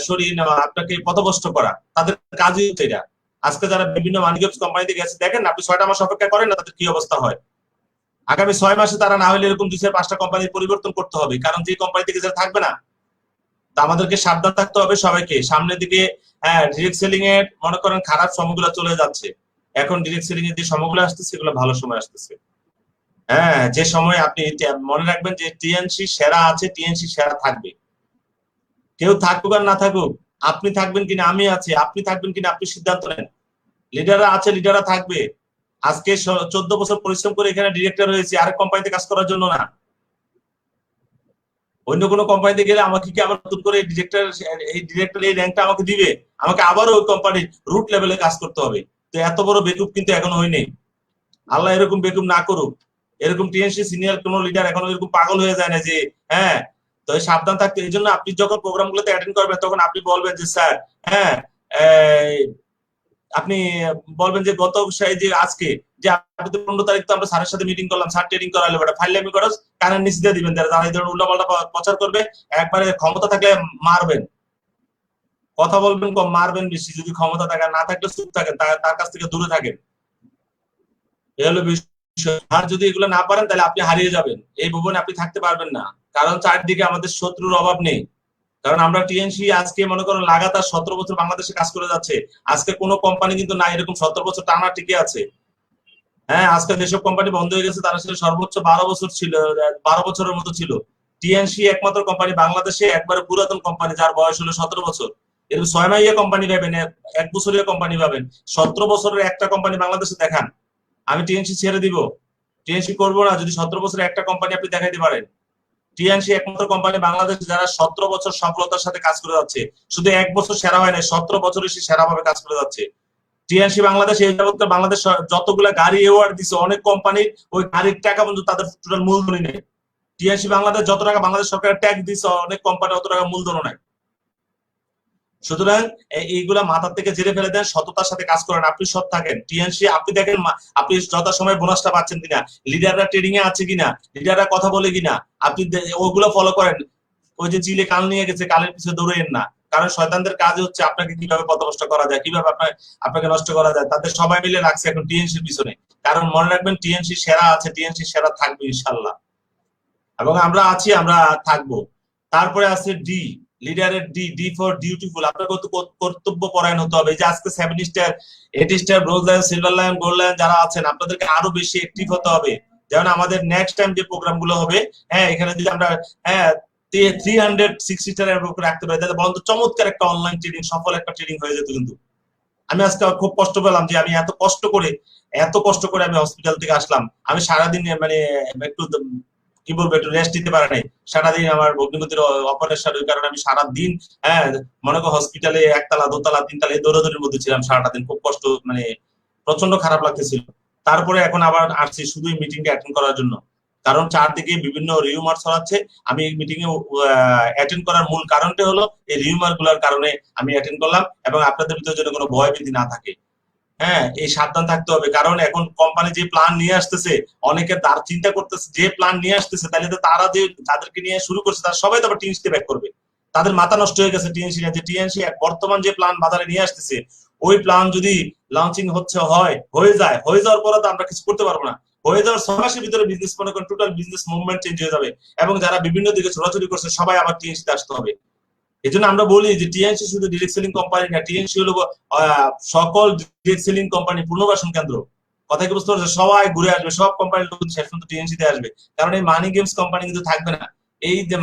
সরিয়ে নেওয়া, আপনাকে পথভ্রষ্ট করা, তাদের কাজই হচ্ছে এটা। আজকে যারা বিভিন্ন মানিগেপস কোম্পানিতে গেছে দেখেন আপনি 6টা মাস অপেক্ষা করেন না, তাদের কি অবস্থা হয়। আগামী 6 মাসে তারা না হলে এরকম 2-5টা কোম্পানি পরিবর্তন করতে হবে, কারণ যে কোম্পানি থেকে যারা থাকবে না। তা আমাদেরকে সাবধান থাকতে হবে সবাইকে। সামনের দিকে ডিরেক্ট সেলিং এর মনে করেন খারাপ সময়গুলো চলে যাচ্ছে, এখন ডিরেক্ট সেলিং এর যে সময়গুলো আসতেছে সেগুলো ভালো সময় আসতেছে। হ্যাঁ যে সময় আপনি মনে রাখবেন যে টিএনসি সেরা আছে, টিএনসি সেরা থাকবে। কেউ থাকুক আর না থাকুক, আপনি থাকবেন কিনা আমি আছি, আপনি থাকবেন কিনা আপনি সিদ্ধান্ত নেন। লিডাররা আছে, লিডাররা থাকবে। আজকে 14 বছর পরিশ্রম করে এখানে ডিরেক্টর হয়েছে আরেক কোম্পানিতে কাজ করার জন্য না। অন্য কোনো কোম্পানিতে গেলে আমাকে কি আবার নতুন করে ডিরেক্টর এই র্যাঙ্কটা আমাকে দিবে? আমাকে আবারও ওই কোম্পানির রুট লেভেলে কাজ করতে হবে। তো এত বড় বেকুব কিন্তু এখনো হয়নি। আল্লাহ এরকম বেকুব না করুক। এরকম টিএনসি সিনিয়র কোন লিডার এখনো এরকম পাগল হয়ে যায় না যে হ্যাঁ। তো সাবধান থাকতে, এই জন্য আপনি যখন প্রোগ্রামগুলোতে অ্যাটেন্ড করবেন তখন আপনি বলবেন যে স্যার হ্যাঁ আপনি বলবেন যে গত যে আজকে যে আপনি তো 15 তারিখ তো আমরা স্যারের সাথে মিটিং করলাম, স্যার ট্রেনিং করালে ওটা ফাইল আমি করস কানের নিচে দিয়ে দিবেন, যারা এই ধরনের উল্টাপাল্টা প্রচার করবে একবারে ক্ষমতা থাকলে মারবেন, কথা বলবেন কম, মারবেন বেশি। যদি ক্ষমতা থাকে, না থাকলে চুপ থাকেন, তার কাছ থেকে দূরে থাকেন। এ হলো বিষয়। আর যদি এগুলো না পারেন তাহলে আপনি হারিয়ে যাবেন, এই ভুবনে আপনি থাকতে পারবেন না। কারণ চারদিকে আমাদের শত্রুর অভাব নেই। কারণ আমরা টিএনসি আজকে মনে করেন লাগাতার 17 বছর বাংলাদেশে কাজ করে যাচ্ছে। আজকে কোনো কোম্পানি কিন্তু না এরকম 17 বছর টানা টিকে আছে। হ্যাঁ আজকে যেসব কোম্পানি বন্ধ হয়ে গেছে তারা ছিল সর্বোচ্চ 12 বছর ছিল, 12 বছরের মতো ছিল। টিএনসি একমাত্র কোম্পানি বাংলাদেশে একবারে পুরাতন কোম্পানি যার বয়স হলো 17 বছর। এরকম 6 মাইয়া কোম্পানি পাবেন, 1 বছরের কোম্পানি পাবেন, 17 বছরের একটা কোম্পানি বাংলাদেশে দেখান। আমি টিএনসি ছেড়ে দিব, টিএনসি করবো না যদি 17 বছরের একটা কোম্পানি আপনি দেখাইতে পারেন। টিএনসি একমাত্র কোম্পানি বাংলাদেশে যারা 17 বছর সফলতার সাথে কাজ করে যাচ্ছে। শুধু 1 বছর সেরা হয় না, 17 বছরে সে সেরা ভাবে কাজ করে যাচ্ছে। টিএনসি বাংলাদেশ এই যাবত বাংলাদেশ যতগুলা গাড়ি অ্যাওয়ার্ড দিছে অনেক কোম্পানির ওই গাড়ির টাকা পর্যন্ত তাদের টোটাল মূলধনই নেই। টিএনসি বাংলাদেশ যত টাকা বাংলাদেশ সরকার ট্যাক্স দিছে অনেক কোম্পানি অত টাকা মূলধনও নাই। সুতরাং এইগুলা মাথার থেকে ঝেড়ে ফেলে দেন, সততার সাথে কাজ করেন, আপনি সৎ থাকেন। টিএনসি আপনি দেখেন আপনি যথাসময়ে বোনাসটা পাচ্ছেন কিনা, লিডাররা ট্রেডিং এ আছে কিনা, লিডাররা কথা বলে কিনা, আপনি ওগুলো ফলো করেন। ওই যে চিলে কাল নিয়ে গেছে, কালের পিছনে দৌড়েন না। কারণ শয়তানদের কাজ হচ্ছে আপনাকে কিভাবে পথভ্রষ্ট করা যায়, কিভাবে আপনাকে নষ্ট করা যায়, তাদের সবাই মিলে রাখছে এখন টিএনসির পিছনে। কারণ মনে রাখবেন টিএনসি সেরা আছে, টিএনসি সেরা থাকবে ইনশাল্লাহ, এবং আমরা আছি, আমরা থাকবো। তারপরে আছে ডি, লিডারের ডি, ডি ফর ডিউটিফুল। আপনাকে কর্তব্য পরায়ণ হতে হবে। যে আজকে 7 star 8 star bronze lion silver lion gold lion যারা আছেন, আপনাদেরকে আরো বেশি অ্যাক্টিভ হতে হবে। যেমন আমাদের নেক্সট টাইম যে প্রোগ্রাম গুলো হবে, হ্যাঁ এখানে যদি আমরা 360 স্টারের উপর রাখতে পারি, তাহলে বলতো চমৎকার একটা অনলাইন ট্রেডিং, সফল একটা ট্রেডিং হয়ে যেত। কিন্তু আমি আজকে খুব কষ্ট পেলাম যে আমি এত কষ্ট করে আমি হসপিটাল থেকে আসলাম। আমি সারাদিন মানে একটু কি বলবো, একটু রেস্ট নিতে পারে নাই। সারাদিন আমার ভগ্নিপতির অপারেশন, ওই কারণে আমি সারাদিন হ্যাঁ মনে করো হসপিটালে একতলা দোতলা তিনতলা দৌড়াদৌড়ির মধ্যে ছিলাম সারাটা দিন। খুব কষ্ট, মানে প্রচন্ড খারাপ লাগতেছিল। তারপরে এখন আবার আসছি শুধু মিটিংটা অ্যাটেন্ড করার জন্য, কারণ চারদিকে বিভিন্ন রিউমার ছড়াচ্ছে। আমি এই মিটিং এ অ্যাটেন্ড করার মূল কারণটা হলো এই রিউমার গুলার কারণে আমি অ্যাটেন্ড করলাম, এবং আপনাদের ভিতরে যেন কোনো ভয় ভীতি না থাকে। হ্যাঁ এই সাবধান থাকতে হবে, কারণ এখন কোম্পানি যে প্ল্যান নিয়ে আসতেছে, অনেকে তার চিন্তা করতেছে যে প্ল্যান নিয়ে আসতেছে, তাহলে তো তারা যে যাদেরকে নিয়ে শুরু করছে তারা সবাই তো আবার টিএনসি ব্যাক করবে। তাদের মাথা নষ্ট হয়ে গেছে টিএনসি যে টিএনসি বর্তমান যে প্ল্যান বাজারে নিয়ে আসতেছে, ওই প্ল্যান যদি লঞ্চিং হয়ে যাওয়ার পরে তো আমরা কিছু করতে পারবো না। হয়ে যাওয়ার 6 মাসের ভিতরে বিজনেস মনে করেন টোটাল বিজনেস মুভমেন্ট চেঞ্জ হয়ে যাবে, এবং যারা বিভিন্ন দিকে ছোড়াছুড়ি করছে সবাই আবার টিএনসি তে আসতে হবে। এই জন্য আমরা বলি যে টিএনসি শুধু ডিরেক্ট সেলিং কোম্পানি না, টিএনসি হলো সকল ডিরেক্ট সেলিং কোম্পানি পুনর্বাসন কেন্দ্র। কথা কি বুঝতে পারছো? সবাই ঘুরে আসবে, সব কোম্পানির লোক শেষ পর্যন্ত টিএনসি তে আসবে। কারণ এই মানি গেমস কোম্পানি কিন্তু থাকবে না। এই যে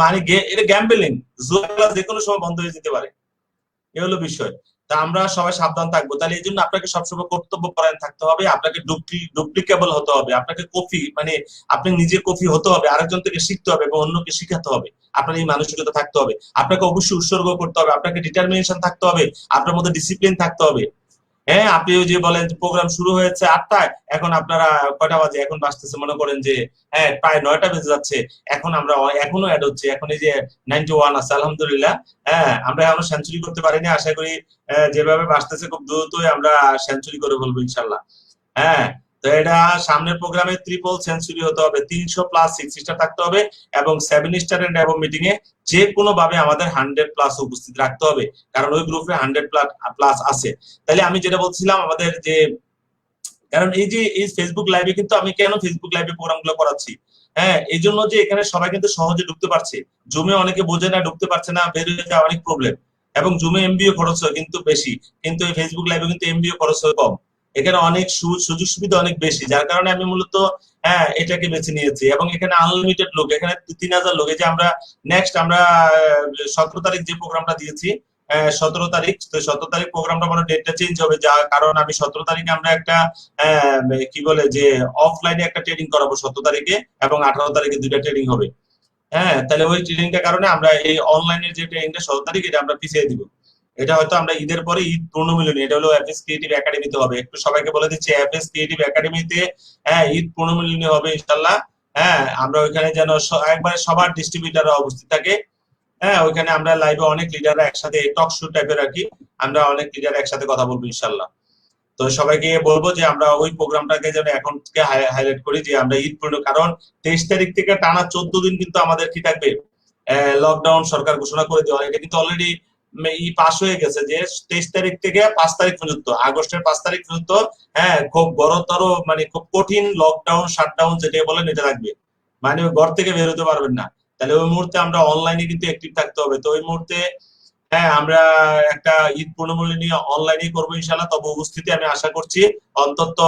এটা গ্যাম্বলিং, জুয়া যে কোনো সময় বন্ধ হয়ে যেতে পারে, এ হলো বিষয়। তা আমরা সবাই সাবধান থাকবো। তাহলে এই জন্য আপনাকে সবসময় কর্তব্য পরায়ণ থাকতে হবে, আপনাকে ডুপ্লিকেবল হতে হবে, আপনাকে কফি মানে আপনি নিজে কফি হতে হবে, আরেকজন থেকে শিখতে হবে এবং অন্যকে শিখাতে হবে। আপনার এই মানসিকতা থাকতে হবে, আপনাকে অবশ্যই উৎসর্গ করতে হবে, আপনাকে ডিটারমিনেশন থাকতে হবে, আপনার মধ্যে ডিসিপ্লিন থাকতে হবে। হ্যাঁ আপনি ওই যে বলেন প্রোগ্রাম শুরু হয়েছে 8টায়, এখন আপনারা কয়টা বাজে? এখন বাজতেছে মনে করেন যে হ্যাঁ প্রায় 9টা বেজে যাচ্ছে। এখন আমরা এখনো অ্যাড হচ্ছে, এখন এই যে 91 আছে আলহামদুলিল্লাহ। হ্যাঁ আমরা এখনো সেঞ্চুরি করতে পারিনি, আশা করি যেভাবে বাজতেছে খুব দ্রুতই আমরা সেঞ্চুরি করে বলবো ইনশাল্লাহ। হ্যাঁ তো এটা সামনের প্রোগ্রামে ট্রিপল সেঞ্চুরি হতে হবে, 300+ 6 স্টার থাকতে হবে, এবং 7 স্টার এন্ড এবং মিটিং এ যে কোনো ভাবে আমাদের 100+ উপস্থিত রাখতে হবে, কারণ ওই গ্রুপে 100+ আছে। তাহলে আমি যেটা বলছিলাম আমাদের যে, কারণ এই যে এই ফেসবুক লাইভে কিন্তু আমি কেন ফেসবুক লাইভে প্রোগ্রামগুলো করাচ্ছি, হ্যাঁ এই জন্য যে এখানে সবাই কিন্তু সহজে ঢুকতে পারছে। জুমে অনেকে বোঝে না, ঢুকতে পারছে না, বের হয়ে যাওয়া অনেক প্রবলেম, এবং জুমে এমবিও খরচ হয় কিন্তু বেশি, কিন্তু এই ফেসবুক লাইভে কিন্তু এমবিও খরচ হয় কম। এখানে অনেক সুযোগ সুবিধা অনেক বেশি, যার কারণে আমি মূলত হ্যাঁ এটাকে বেছে নিয়েছি। এবং এখানে আনলিমিটেড লোক, এখানে 3000 লোক। এই যে আমরা নেক্সট আমরা 17 তারিখ যে প্রোগ্রামটা দিয়েছি, 17 তারিখ, তো 17 তারিখ প্রোগ্রামটা মানে ডেটটা চেঞ্জ হবে, যা কারণ আমি 17 তারিখে আমরা একটা কি বলে যে অফলাইনে একটা ট্রেনিং করাবো 17 তারিখে, এবং 18 তারিখে 2টা ট্রেনিং হবে। হ্যাঁ তাহলে ওই ট্রেনিংটার কারণে আমরা এই অনলাইনের যে ট্রেনিংটা 17 তারিখ, এটা আমরা পিছিয়ে দিব। এটা হয়তো আমরা ঈদের পরে ঈদ পূর্ণমিলনী, এটা হলো এফএস ক্রিয়েটিভ একাডেমিতে হবে। একটু সবাইকে বলে দিচ্ছি এফএস ক্রিয়েটিভ একাডেমিতে হ্যাঁ ঈদ পূর্ণমিলনী হবে ইনশাল্লাহ। হ্যাঁ আমরা ওইখানে যেন একবারে সবার ডিস্ট্রিবিউটাররা উপস্থিত থাকে। হ্যাঁ ওইখানে আমরা লাইভে অনেক লিডাররা একসাথে টক শো টাইপের আর কি, আমরা অনেক লিডার একসাথে কথা বলবো ইনশাল্লাহ। তো সবাইকে বলবো যে আমরা ওই প্রোগ্রামটাকে যেন এখন থেকে হাইলাইট করি, যে আমরা ঈদ পূর্ণ, কারণ 23 তারিখ থেকে টানা 14 দিন কিন্তু আমাদের কি থাকবে, লকডাউন সরকার ঘোষণা করে দেওয়া। এটা কিন্তু অলরেডি পাস হয়ে গেছে যে 23 তারিখ থেকে 5 তারিখ পর্যন্ত, আগস্টের 5 তারিখ পর্যন্ত হ্যাঁ খুব বড়তর মানে খুব কঠিন লকডাউন শাটডাউন যেটা বলেন এটা রাখবে, মানে ঘর থেকে বের হতে পারবেন না। তাহলে ওই মুহূর্তে আমরা অনলাইনে কিন্তু অ্যাক্টিভ থাকতে হবে। তো ওই মুহূর্তে হ্যাঁ আমরা একটা ঈদ পূর্ণমূল্য নিয়ে অনলাইনে করবো ইনশাল্লাহ। তবে উপস্থিতি আমি আশা করছি অন্তত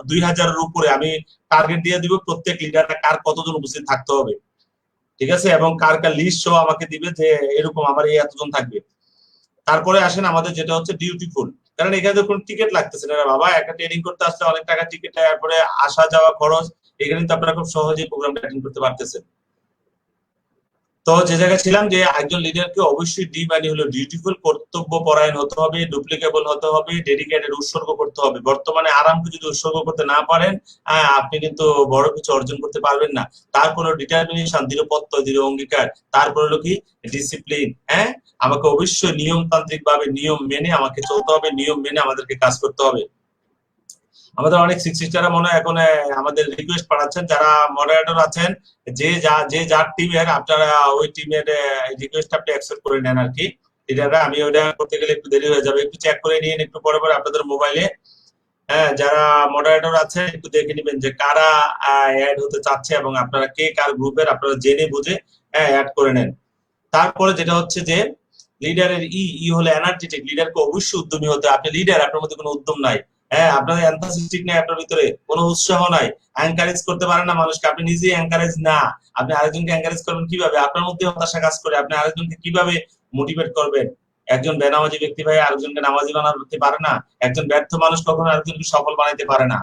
2000-এর উপরে। আমি টার্গেট দিয়ে দিব প্রত্যেক লিডাররা কার কতজন উপস্থিত থাকতে হবে, ঠিক আছে, এবং কার কার লিস্ট সহ আমাকে দিবে যে এরকম আমার এই এতজন থাকবে। তারপরে আসেন আমাদের যেটা হচ্ছে ডিউটিফুল, কারণ এখানে কোনো টিকিট লাগতেছে না বাবা, একটা ট্রেনিং করতে আসলে অনেক টাকা টিকিট, তারপরে আসা যাওয়া খরচ, এখানে তো আপনারা খুব সহজেই প্রোগ্রামটা অ্যাটেন্ড করতে পারতেছেন। তো যে জায়গায় ছিলাম যে একজন লিডারকে অবশ্যই মানে হলো ডিউটিফুল, কর্তব্য পরায়ণ হতে হবে, ডুপ্লিকেবল হতে হবে, ডেডিকেটেড, উৎসর্গ করতে হবে। বর্তমানে আরামকে যদি উৎসর্গ করতে না পারেন, আপনি কিন্তু বড় কিছু অর্জন করতে পারবেন না। তারপরে ডিটারমিনেশন, দৃঢ় প্রত্যয়, দৃঢ় অঙ্গীকার, তারপর হলো কি ডিসিপ্লিন। আমাকে অবশ্যই নিয়মতান্ত্রিক ভাবে নিয়ম মেনে আমাকে চলতে হবে, নিয়ম মেনে আমাদেরকে কাজ করতে হবে। আমাদের অনেক সিক্সিস্টাররা মনে হয় এখন আমাদের রিকোয়েস্ট পাঠাচ্ছেন, যারা মডারেটর আছেন, যে যার টিমের, আপনারা ওই টিমের রিকোয়েস্ট আপনি অ্যাকসেপ্ট করে নেন আর কি লিডাররা। আমি ওইটা করতে গেলে একটু দেরি হয়ে যাবে, একটু চেক করে নিন একটু পরে পরে আপনাদের মোবাইলে। যারা মডারেটর আছে একটু দেখে নেবেন যে কারা অ্যাড হতে চাচ্ছে এবং আপনারা কে কার গ্রুপের, আপনারা জেনে বুঝে অ্যাড করে নেন। তারপরে যেটা হচ্ছে যে লিডারের ই হলো এনার্জেটিক। লিডারকে অবশ্যই উদ্যমী হতে। আপনি লিডার, আপনার মধ্যে কোনো উদ্যম নাই, আপনার এনথাসিস্টিক নাই, আপনার ভিতরে কোনো উৎসাহ নাই, এনকারেজ করতে পারেন না মানুষকে, আপনি নিজেই এনকারেজ না, আপনি আরেকজনকে এনকারেজ করবেন কিভাবে? আপনার মধ্যে হতাশা কাজ করে, আপনি আরেকজনকে কিভাবে মোটিভেট করবেন? একজন বেনামাজি ব্যক্তি ভাই আরেকজনকে নামাজি বানাতে পারে না, একজন ব্যর্থ মানুষ কখনো আরেকজনকে সফল বানাইতে পারে না।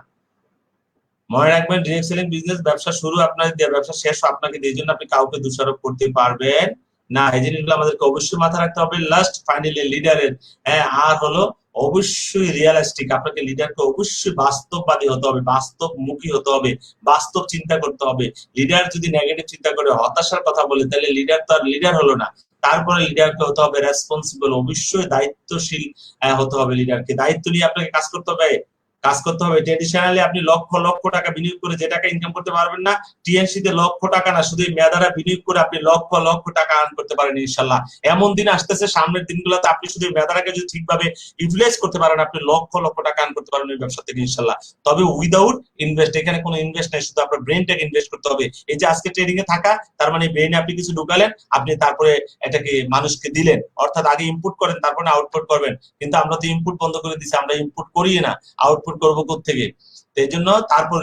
মনে রাখবেন, ডিরেক্ট সেলিং বিজনেস, ব্যবসা শুরু আপনার দিয়ে, ব্যবসা শেষ আপনাকে দিয়ে, জন্য আপনি কাউকে দোষারোপ করতে পারবেন না। এই জিনিসগুলো আমাদেরকে অবশ্যই মাথায় রাখতে হবে। লাস্ট ফাইনালি লিডারের আর হলো অবশ্যই রিয়ালিস্টিক। আপনাকে লিডারকে অবশ্যই বাস্তববাদী হতে হবে, বাস্তবমুখী হতে হবে, বাস্তব চিন্তা করতে হবে। লিডার যদি নেগেটিভ চিন্তা করে, হতাশার কথা বলে, তাহলে লিডার তো আর লিডার হলো না। তারপরে লিডারকে হতে হবে রেসপন্সিবল, অবশ্যই দায়িত্বশীল হতে হবে। লিডারকে দায়িত্ব নিয়ে আপনাকে কাজ করতে হবে। ট্রেডিশনালি আপনি লক্ষ লক্ষ টাকা বিনিয়োগ করে যে টাকা ইনকাম করতে পারবেন না, টিএনসি তে লক্ষ টাকা না, শুধু মেধারা বিনিয়োগ করে আপনি লক্ষ লক্ষ টাকা আর্ন করতে পারেন ইনশাল্লাহ। এমন দিন আসতেছে সামনের দিনগুলোতে, আপনি শুধু মেধারাকে যদি ঠিকভাবে ইউটিলাইজ করতে পারেন, আপনি লক্ষ লক্ষ টাকা আর্ন করতে পারবেন এই ব্যবসা থেকে ইনশাল্লাহ। তবে উইদাউট ইনভেস্ট, এখানে কোনো ইনভেস্ট নাই, শুধু আপনার ব্রেনটাকে ইনভেস্ট করতে হবে। এই যে আজকে ট্রেডিং এ থাকা, তার মানে ব্রেনে আপনি কিছু ঢুকালেন, আপনি তারপরে এটাকে মানুষকে দিলেন, অর্থাৎ আগে ইনপুট করেন তারপরে আউটপুট করবেন। কিন্তু আমরা তো ইনপুট বন্ধ করে দিচ্ছি, আমরা ইনপুট করি না, আউটপুট করবো কোত্থেকে? এই জন্য তারপর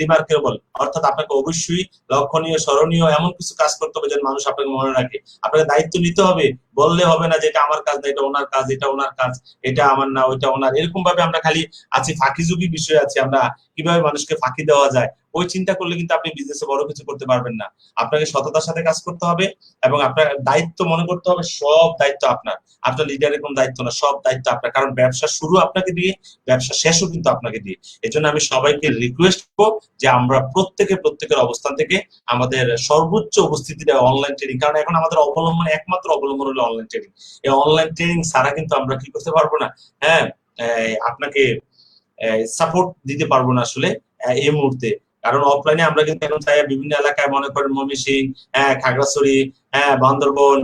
রিমার্কেবল, অর্থাৎ আপনাকে অবশ্যই লক্ষণীয়, স্মরণীয় এমন কিছু কাজ করতে হবে যেন মানুষ আপনাকে মনে রাখে। আপনাকে দায়িত্ব নিতে হবে, বললে হবে না যে এটা আমার কাজ না, এটা ওনার কাজ, এটা ওনার কাজ, এটা আমার না, ওইটা ওনার। এরকম ভাবে আমরা খালি আছি, ফাঁকিঝুঁকি বিষয় আছে, আমরা কিভাবে মানুষকে ফাঁকি দেওয়া যায় ওই চিন্তা করলে কিন্তু আপনি বিজনেসে বড় কিছু করতে পারবেন না। আপনাকে সততার সাথে কাজ করতে হবে এবং আপনার দায়িত্ব মনে করতে হবে, সব দায়িত্ব আপনার। আপনার লিডারের কোনো দায়িত্ব না, সব দায়িত্ব আপনার, কারণ ব্যবসা শুরু আপনাকে দিয়ে, ব্যবসা শেষও কিন্তু আপনাকে দিয়ে। এই জন্য আমি সবাইকে রিকোয়েস্ট করবো যে আমরা প্রত্যেকের অবস্থান থেকে আমাদের সর্বোচ্চ উপস্থিতিটা অনলাইন ট্রেনিং, কারণ এখন আমাদের অবলম্বন, একমাত্র অবলম্বন হলো অনলাইন ট্রেনিং। এই অনলাইন ট্রেনিং ছাড়া কিন্তু আমরা কি করতে পারবো না, আপনাকে সাপোর্ট দিতে পারবো না আসলে এই মুহূর্তে। কারণ অফলাইনে আমরা কিন্তু এখন চাই বিভিন্ন এলাকায়, মনে করেন ময়মনসিংহ, খাগড়াছড়ি, বান্দরবন,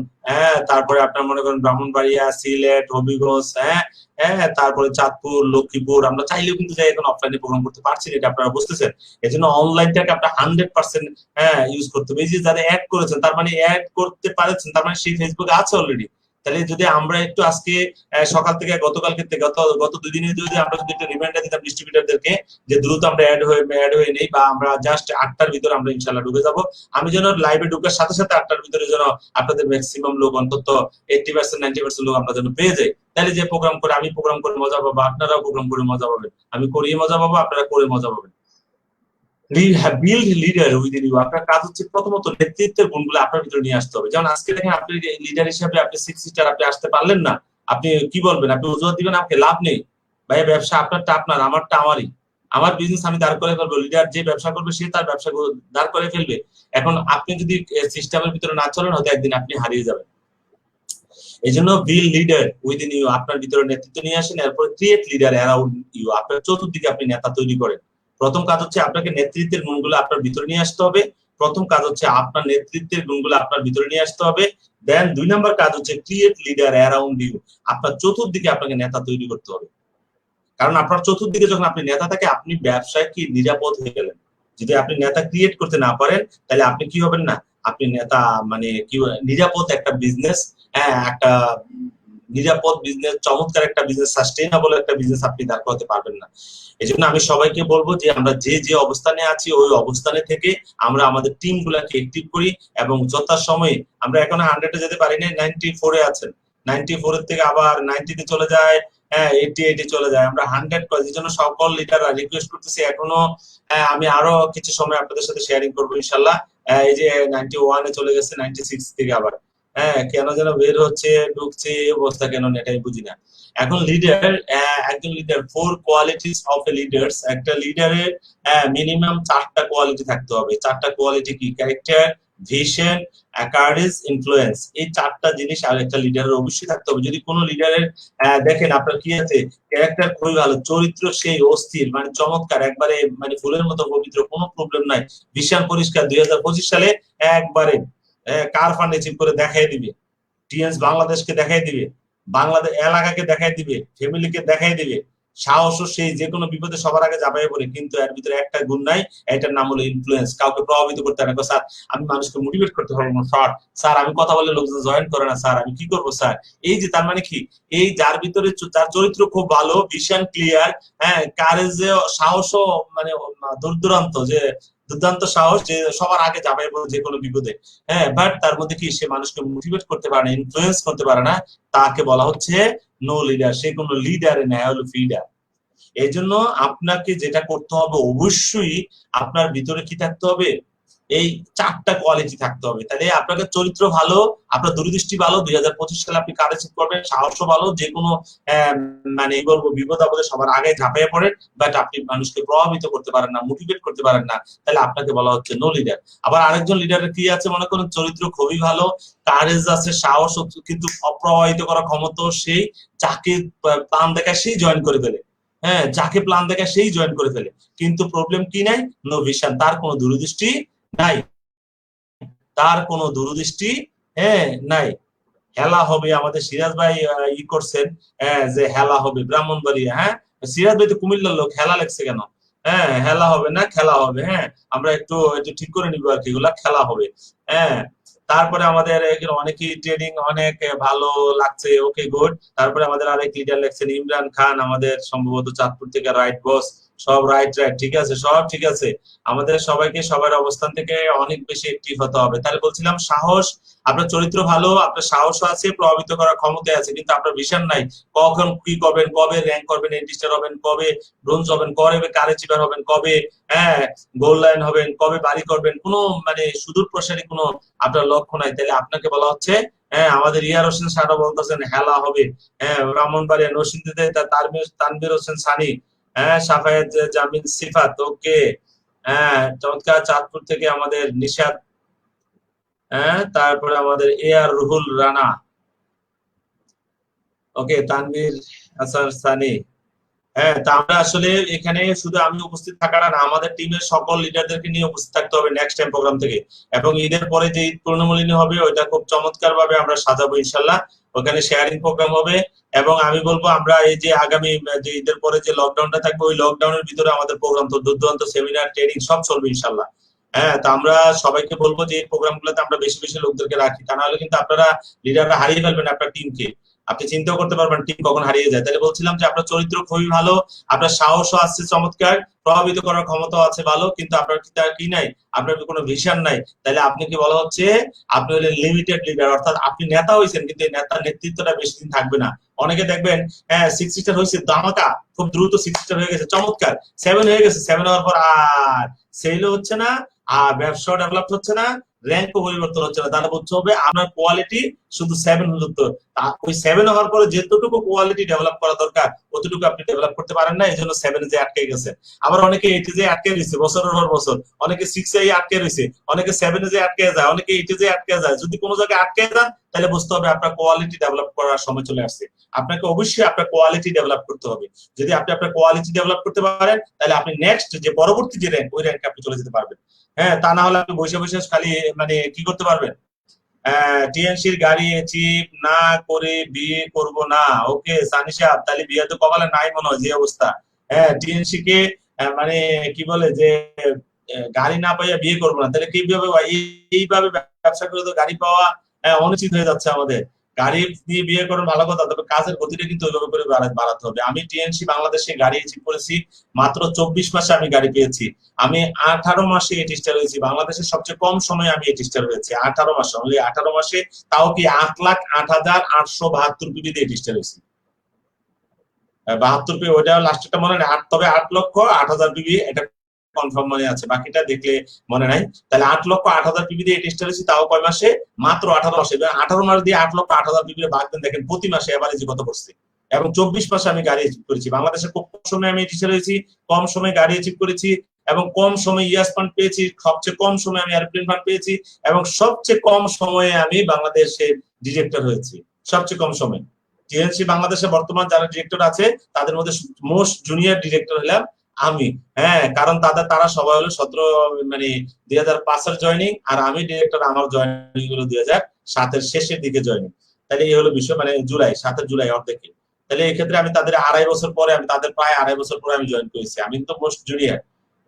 তারপরে আপনার মনে করেন ব্রাহ্মণবাড়িয়া, সিলেট, হবিগঞ্জ, তারপরে চাঁদপুর, লক্ষ্মীপুর, আমরা চাইলেও কিন্তু যাই এখন অফলাইনে প্রোগ্রাম করতে পারছি না, এটা আপনারা বুঝতেছেন। এই জন্য অনলাইনটাকে আপনার 100% ইউজ করতে হবে। এই যে যারা অ্যাড করেছেন, তার মানে অ্যাড করতে পারছেন, তার মানে সেই ফেসবুকে আছে অলরেডি। তাহলে যদি আমরা একটু আজকে সকাল থেকে গতকালকে গত 2 দিনে যদি আমরা যদি একটা রিমাইন্ডার দিতাম ডিস্ট্রিবিউটরদেরকে যে দ্রুত আমরা অ্যাড হয়ে নেই, বা আমরা জাস্ট 8টার ভিতরে আমরা ইনশাল্লাহ ঢুকে যাব। আমি যেন লাইভে ঢুকার সাথে সাথে 8টার ভিতরে যেন আপনাদের ম্যাক্সিমাম লোক, অন্তত 80% 90% লোক আমরা যেন পেয়ে যাই। তাহলে যে প্রোগ্রাম করে, আমি প্রোগ্রাম করে মজা পাবো, আপনারাও প্রোগ্রাম করে মজা পাবেন, আমি করিয়ে মজা পাবো, আপনারা করে মজা পাবেন। Build leader within you. আপনার কাজ হচ্ছে প্রথমত নেতৃত্বের গুণগুলো আপনার ভিতরে নিয়ে আসতে হবে। যেমন আজকে দেখেন, আপনি লিডার হিসেবে আপনি 6 স্টার আপনি আসতে পারলেন না, আপনি কি বলবেন? আপনি অজুহাত দিবেন, আমাকে লাভ নেই ভাই, ব্যবসা আপনারটা আপনার, আমারটা আমারই, আমার বিজনেস আমি দাঁড় করে ফেলবো। লিডার যে ব্যবসা করবে সে তার ব্যবসা দাঁড় করে ফেলবে। এখন আপনি যদি সিস্টেমের ভিতরে না চলেন, হয়তো একদিন আপনি হারিয়ে যাবেন। এই জন্য বিল্ড লিডার উইদিন ইউ, আপনার ভিতরে নেতৃত্ব নিয়ে আসেন। এরপর ক্রিয়েট লিডার অ্যারাউন্ড ইউ, আপনার চতুর্দিকে আপনি নেতা তৈরি করেন। প্রথম কাজ হচ্ছে আপনাকে নেতৃত্বের গুণগুলো আপনার ভিতরে নিয়ে আসতে হবে। প্রথম কাজ হচ্ছে আপনার নেতৃত্বের গুণগুলো আপনার ভিতরে নিয়ে আসতে হবে। দেন 2 নম্বর কাজ হচ্ছে ক্রিয়েট লিডার অ্যারাউন্ড ইউ, আপনার চতুর্দিকে আপনাকে নেতা তৈরি করতে হবে। কারণ আপনার চতুর্দিকে যখন আপনি নেতা থাকে, আপনি ব্যবসায় কি নিরাপদ হয়ে গেলেন। যদি আপনি নেতা ক্রিয়েট করতে না পারেন, তাহলে আপনি কি হবেন না, আপনি নেতা মানে কি নিরাপদ একটা বিজনেস, একটা নিরাপদ বিজনেস, চমৎকার একটা বিজনেস, সাস্টেইনেবল একটা বিজনেস আপনি দাঁড় করাতে পারবেন না। এই জন্য আমি সবাইকে বলবো যে আমরা যে অবস্থানে আছি ওই অবস্থানে থেকে আমরা আমাদের টিম গুলাকে অ্যাক্টিভ করি এবং যথাসময়ে, আমরা এখন 100-এ যেতে পারি না, 94-এ আছেন, 94-এর থেকে আবার 90-তে চলে যায়, 88-এ চলে যায়, আমরা 100 করি। এই জন্য সকল লিডাররা রিকোয়েস্ট করতেছি এখনো, আমি আরো কিছু সময় আপনাদের সাথে শেয়ারিং করবো ইনশাল্লাহ। এই যে 91-এ চলে গেছে 96 থেকে আবার। হ্যাঁ, কেন যেন বের হচ্ছে ঢুকছে, এই অবস্থা কেন এটাই বুঝি না। এখন লিডার, একজন leader, 4 qualities of a leader's. একটা লিডারের মিনিমাম 4টা কোয়ালিটি থাকতে হবে। 4টা কোয়ালিটি কি? Character, vision, courage, influence. এই 4টা জিনিস আর একটা লিডারের অবশ্যই থাকতে হবে। যদি কোনো লিডারের দেখেন আপনার কি আছে, ক্যারেক্টার খুবই ভালো, চরিত্র সেই অস্থির, মানে চমৎকার, একবারে মানে ফুলের মতো পবিত্র, কোনো প্রবলেম নাই, ভিশন পরিষ্কার, 2025 সালে একবারে কার ফান্ড অ্যাচিভ করে দেখাই দিবে, টিএনস বাংলাদেশকে দেখাই দিবে, বাংলাদেশ এলাকাকে দেখাই দিবে, ফ্যামিলিকে দেখাই দিবে। সাহস সেই যে কোনো বিপদে সবার আগে যাবাই পড়ে, কিন্তু এর ভিতরে একটা গুণ নাই, এটার নাম হলো ইনফ্লুয়েন্স। কাউকে প্রভাবিত করতে পারে না। স্যার আমি মানুষকে মোটিভেট করতে পারবো না স্যার, স্যার আমি কথা বললে লোকজন জয়েন করে না স্যার, আমি কি করবো স্যার? এই যে তার মানে কি, এই যার ভিতরে যার চরিত্র খুব ভালো, ভিশন ক্লিয়ার, হ্যাঁ, কারেজে সাহসও মানে দূর দূরান্ত, যে দুর্দান্ত সাহস, যে সবার আগে যাবে যে কোনো বিপদে। হ্যাঁ, বাট তার মধ্যে কি, সে মানুষকে মোটিভেট করতে পারে না, ইনফ্লুয়েন্স করতে পারে না, তাকে বলা হচ্ছে নো লিডার। সে কোনো লিডারে নেয়, হলো ফিডার। এই জন্য আপনাকে যেটা করতে হবে, অবশ্যই আপনার ভিতরে কি থাকতে হবে, এই 4টা কোয়ালিটি থাকতে হবে। তাহলে আপনাকে চরিত্র ভালো, আপনার দূরদৃষ্টি ভালো, 2025 সালে আপনি কাজ অ্যাচিভ করবেন, সাহসও ভালো, যে কোনো মানে এই বলবো বিপদ আপদে সবার আগে ঝাঁপিয়ে পড়েন, বাট আপনি মানুষকে প্রভাবিত করতে পারেন না, মোটিভেট করতে পারেন না, তাহলে আপনাকে বলা হচ্ছে নো লিডার। আবার আরেকজন লিডারের কি আছে, মনে করেন চরিত্র খুবই ভালো, কারেজ আছে, সাহস, কিন্তু অপ্রভাবিত করার ক্ষমতাও সেই, যাকে প্ল্যান দেখায় সেই জয়েন করে ফেলে। হ্যাঁ, যাকে প্ল্যান দেখায় সেই জয়েন করে ফেলে, কিন্তু প্রবলেম কি নাই, নো ভিশন, তার কোনো দূরদৃষ্টি নাই, তার কোনো দূরদৃষ্টি নাই। হেলা হবে, আমাদের সিরাজ ভাই ই করছেন, যে হেলা হবে ব্রাহ্মণবাড়িয়া। হ্যাঁ, সিরাজ ভাই তো কুমিল্লার লোক, হেলা লেগছে কেন? হ্যাঁ, হেলা হবে না, খেলা হবে। হ্যাঁ, আমরা একটু একটু ঠিক করে নিবো আর কি, এগুলা খেলা হবে। হ্যাঁ, তারপরে আমাদের এখানে অনেকেই ট্রেনিং অনেক ভালো লাগছে, ওকে গুড। তারপরে আমাদের আরেক লিডার লেখছেন ইমরান খান, আমাদের সম্ভবত চাঁদপুর থেকে, রাইট বস, সব রাইট রাইট ঠিক আছে, সব ঠিক আছে। আমাদের সবাইকে সবার অবস্থান থেকে অনেক বেশি অ্যাক্টিভ হতে হবে। তাহলে বলছিলাম সাহস, আপনার চরিত্র ভালো, আপনার সাহস আছে, প্রভাবিত করার ক্ষমতা আছে, কিন্তু আপনার ভিশন নাই। কখন কি করবেন, কবে র্যাঙ্ক করবেন, এন্টিস্টার হবেন, কবে ব্রোঞ্জ হবেন, কবে কারে চিপার হবেন, কবে গোল লাইন হবেন, কবে বাড়ি করবেন, কোনো মানে সুদূর প্রসারী কোনো আপনার লক্ষ্য নাই। তাহলে আপনাকে বলা হচ্ছে, আমাদের ইয়ার হোসেন সারা বলতেছেন হেলা হবে। ব্রাহ্মণবাড়িয়া নরসিংদীতে তানভীর হোসেন সানি, সাফায়েত জামিল সিফাত, ওকে। চমৎকার। চাঁদপুর থেকে আমাদের নিশাদ, তারপরে আমাদের এ আর রুহুল রানা, ওকে, তানভীর হাসান সানি। তা আমরা আসলে এখানে শুধু আমি উপস্থিত থাকাটা না, আমাদের টিমের সকল লিডারদেরকে নিয়ে উপস্থিত থাকতে হবে নেক্সট টাইম প্রোগ্রাম থেকে। এবং ঈদের পরে যে ঈদ পূর্ণমলিনী হবে, ওইটা খুব চমৎকার ভাবে আমরা সাজাবো ইনশাল্লাহ। ওখানে শেয়ারিং প্রোগ্রাম হবে। এবং আমি বলবো, আমরা এই যে আগামী যে ঈদের পরে যে লকডাউনটা থাকবে, ওই লকডাউনের ভিতরে আমাদের প্রোগ্রাম তো দুর্দান্ত, সেমিনার, ট্রেনিং সব চলবে ইনশাল্লাহ। তা আমরা সবাইকে বলবো যে এই প্রোগ্রামগুলোতে আমরা বেশি বেশি লোকদেরকে রাখি, তা নাহলে কিন্তু আপনারা লিডাররা হারিয়ে ফেলবেন আপনার টিমকে। আপনি চিন্তাও করতে পারবেন টিম কখন হারিয়ে যায়। তাহলে বলছিলাম যে আপনার চরিত্র খুবই ভালো, আপনার সাহসও আছে চমৎকার, প্রভাবিত করার ক্ষমতাও আছে ভালো, কিন্তু আপনার কি তার কি নাই, আপনার কোনো ভিশন নাই। তাহলে আপনি কি বলা হচ্ছে, আপনি হলেন লিমিটেড লিডার, অর্থাৎ আপনি নেতা হয়েছেন, কিন্তু এই নেতার নেতৃত্বটা বেশি দিন থাকবে না। অনেকে দেখবেন 6 স্টার হয়েছে ধামাকা, খুব দ্রুত 6 স্টার হয়ে গেছে, চমৎকার, 7 হয়ে গেছে, 7 হওয়ার পর আর সেলও হচ্ছে না, আর ব্যবসা ডেভেলপ হচ্ছে না, র্যাঙ্কও পরিবর্তন হচ্ছে না। তাহলে বলতে হবে আপনার কোয়ালিটি শুধু 7 হলো, তো ওই 7 হওয়ার পরে যেতটুকু কোয়ালিটি ডেভেলপ করা দরকার, অতটুকু আপনি ডেভেলপ করতে পারেন না, এই জন্য 7 যে আটকে গেছে। আবার অনেকে 8 যে আটকে রয়েছে বছরের পর বছর, অনেকে 6 এ আটকে রয়েছে, অনেকে 7 যে আটকে যায়, অনেকে 8 যে আটকে যায়। যদি কোনো জায়গায় আটকে যান, তাহলে বুঝতে হবে আপনার কোয়ালিটি ডেভেলপ করার সময় চলে আসছে। আপনাকে অবশ্যই আপনার কোয়ালিটি ডেভেলপ করতে হবে। যদি আপনি আপনার কোয়ালিটি ডেভেলপ করতে পারেন, তাহলে আপনি নেক্সট যে পরবর্তী যে র্যাঙ্ক, ওই র্যাঙ্কে আপনি চলে যেতে পারবেন। তা না হলে আপনি বসে বসে খালি মানে কি করতে পারবেন, টিএনসির গাড়ি চিপ না করে বিয়ে করব না। ওকে সানি সাহেব, তাহলে বিয়ে তো কপালে নাই মনে হয়, যে অবস্থা। টিএনসি কে মানে কি বলে যে গাড়ি না পাইয়া বিয়ে করবো না, তাহলে কিভাবে এইভাবে ব্যবসা করে তো গাড়ি পাওয়া অনুচিত হয়ে যাচ্ছে আমাদের। গাড়ি দিয়ে বিয়ে করার ভালো কথা, তবে কাজের গতিটা কিন্তু ওইভাবে করে বাড়াতে হবে। আমি টিএনসি বাংলাদেশে গাড়ি অ্যাচিভ করেছি, মাত্র 24 মাসে আমি গাড়ি পেয়েছি। আমি 18 মাসে এটি স্টার হয়েছি, বাংলাদেশের সবচেয়ে কম সময়ে আমি এটি স্টার হয়েছি, 18 মাসে, অনলি 18 মাসে। তাও কি 8,08,872 পিবি দিয়ে এটি স্টার হয়েছি। 72 পিবি, ওইটা লাস্টটা মনে নেই, তবে 8,08,000 পিবি এটা কনফার্ম মনে আছে, বাকিটা দেখলে মনে নাই। তাহলে 8,08,000 পিবি দিয়ে টেস্টার হয়েছি, তাও কয় মাসে? মাত্র 18 মাসে। 18 মাস দিয়ে 8,08,000 পিবি ভাগ দেন, দেখেন প্রতি মাসে এভারেজে কত পড়ছে। এবং 24 মাসে আমি গাড়ি অ্যাচিভ করেছি। বাংলাদেশে খুব কম সময়ে আমি টিচার হয়েছি, কম সময়ে গাড়ি অ্যাচিভ করেছি, এবং কম সময়ে ইয়াস ফান্ড পেয়েছি, সবচেয়ে কম সময়ে আমি এয়ারপ্লেন ফান্ড পেয়েছি, এবং সবচেয়ে কম সময়ে আমি বাংলাদেশের ডিরেক্টর হয়েছি, সবচেয়ে কম সময়ে। টিএনসি বাংলাদেশে বর্তমান যারা ডিরেক্টর আছে তাদের মধ্যে মোস্ট জুনিয়র ডিরেক্টর হলাম আমি। হ্যাঁ, কারণ তারা সবাই হলো 17 মানে 2005-এর জয়নিং, আর আমি ডিরেক্টর, আমার জয়নিং হলো 2007-এর শেষের দিকে জয়নিং। তাহলে এই হলো বিষয়, মানে জুলাই, 7 জুলাই অর্ধেকে। তাহলে এই ক্ষেত্রে আমি তাদের 2.5 বছর পরে, আমি তাদের প্রায় 2.5 বছর পরে আমি জয়েন করেছি। আমি তো মোস্ট জুনিয়র।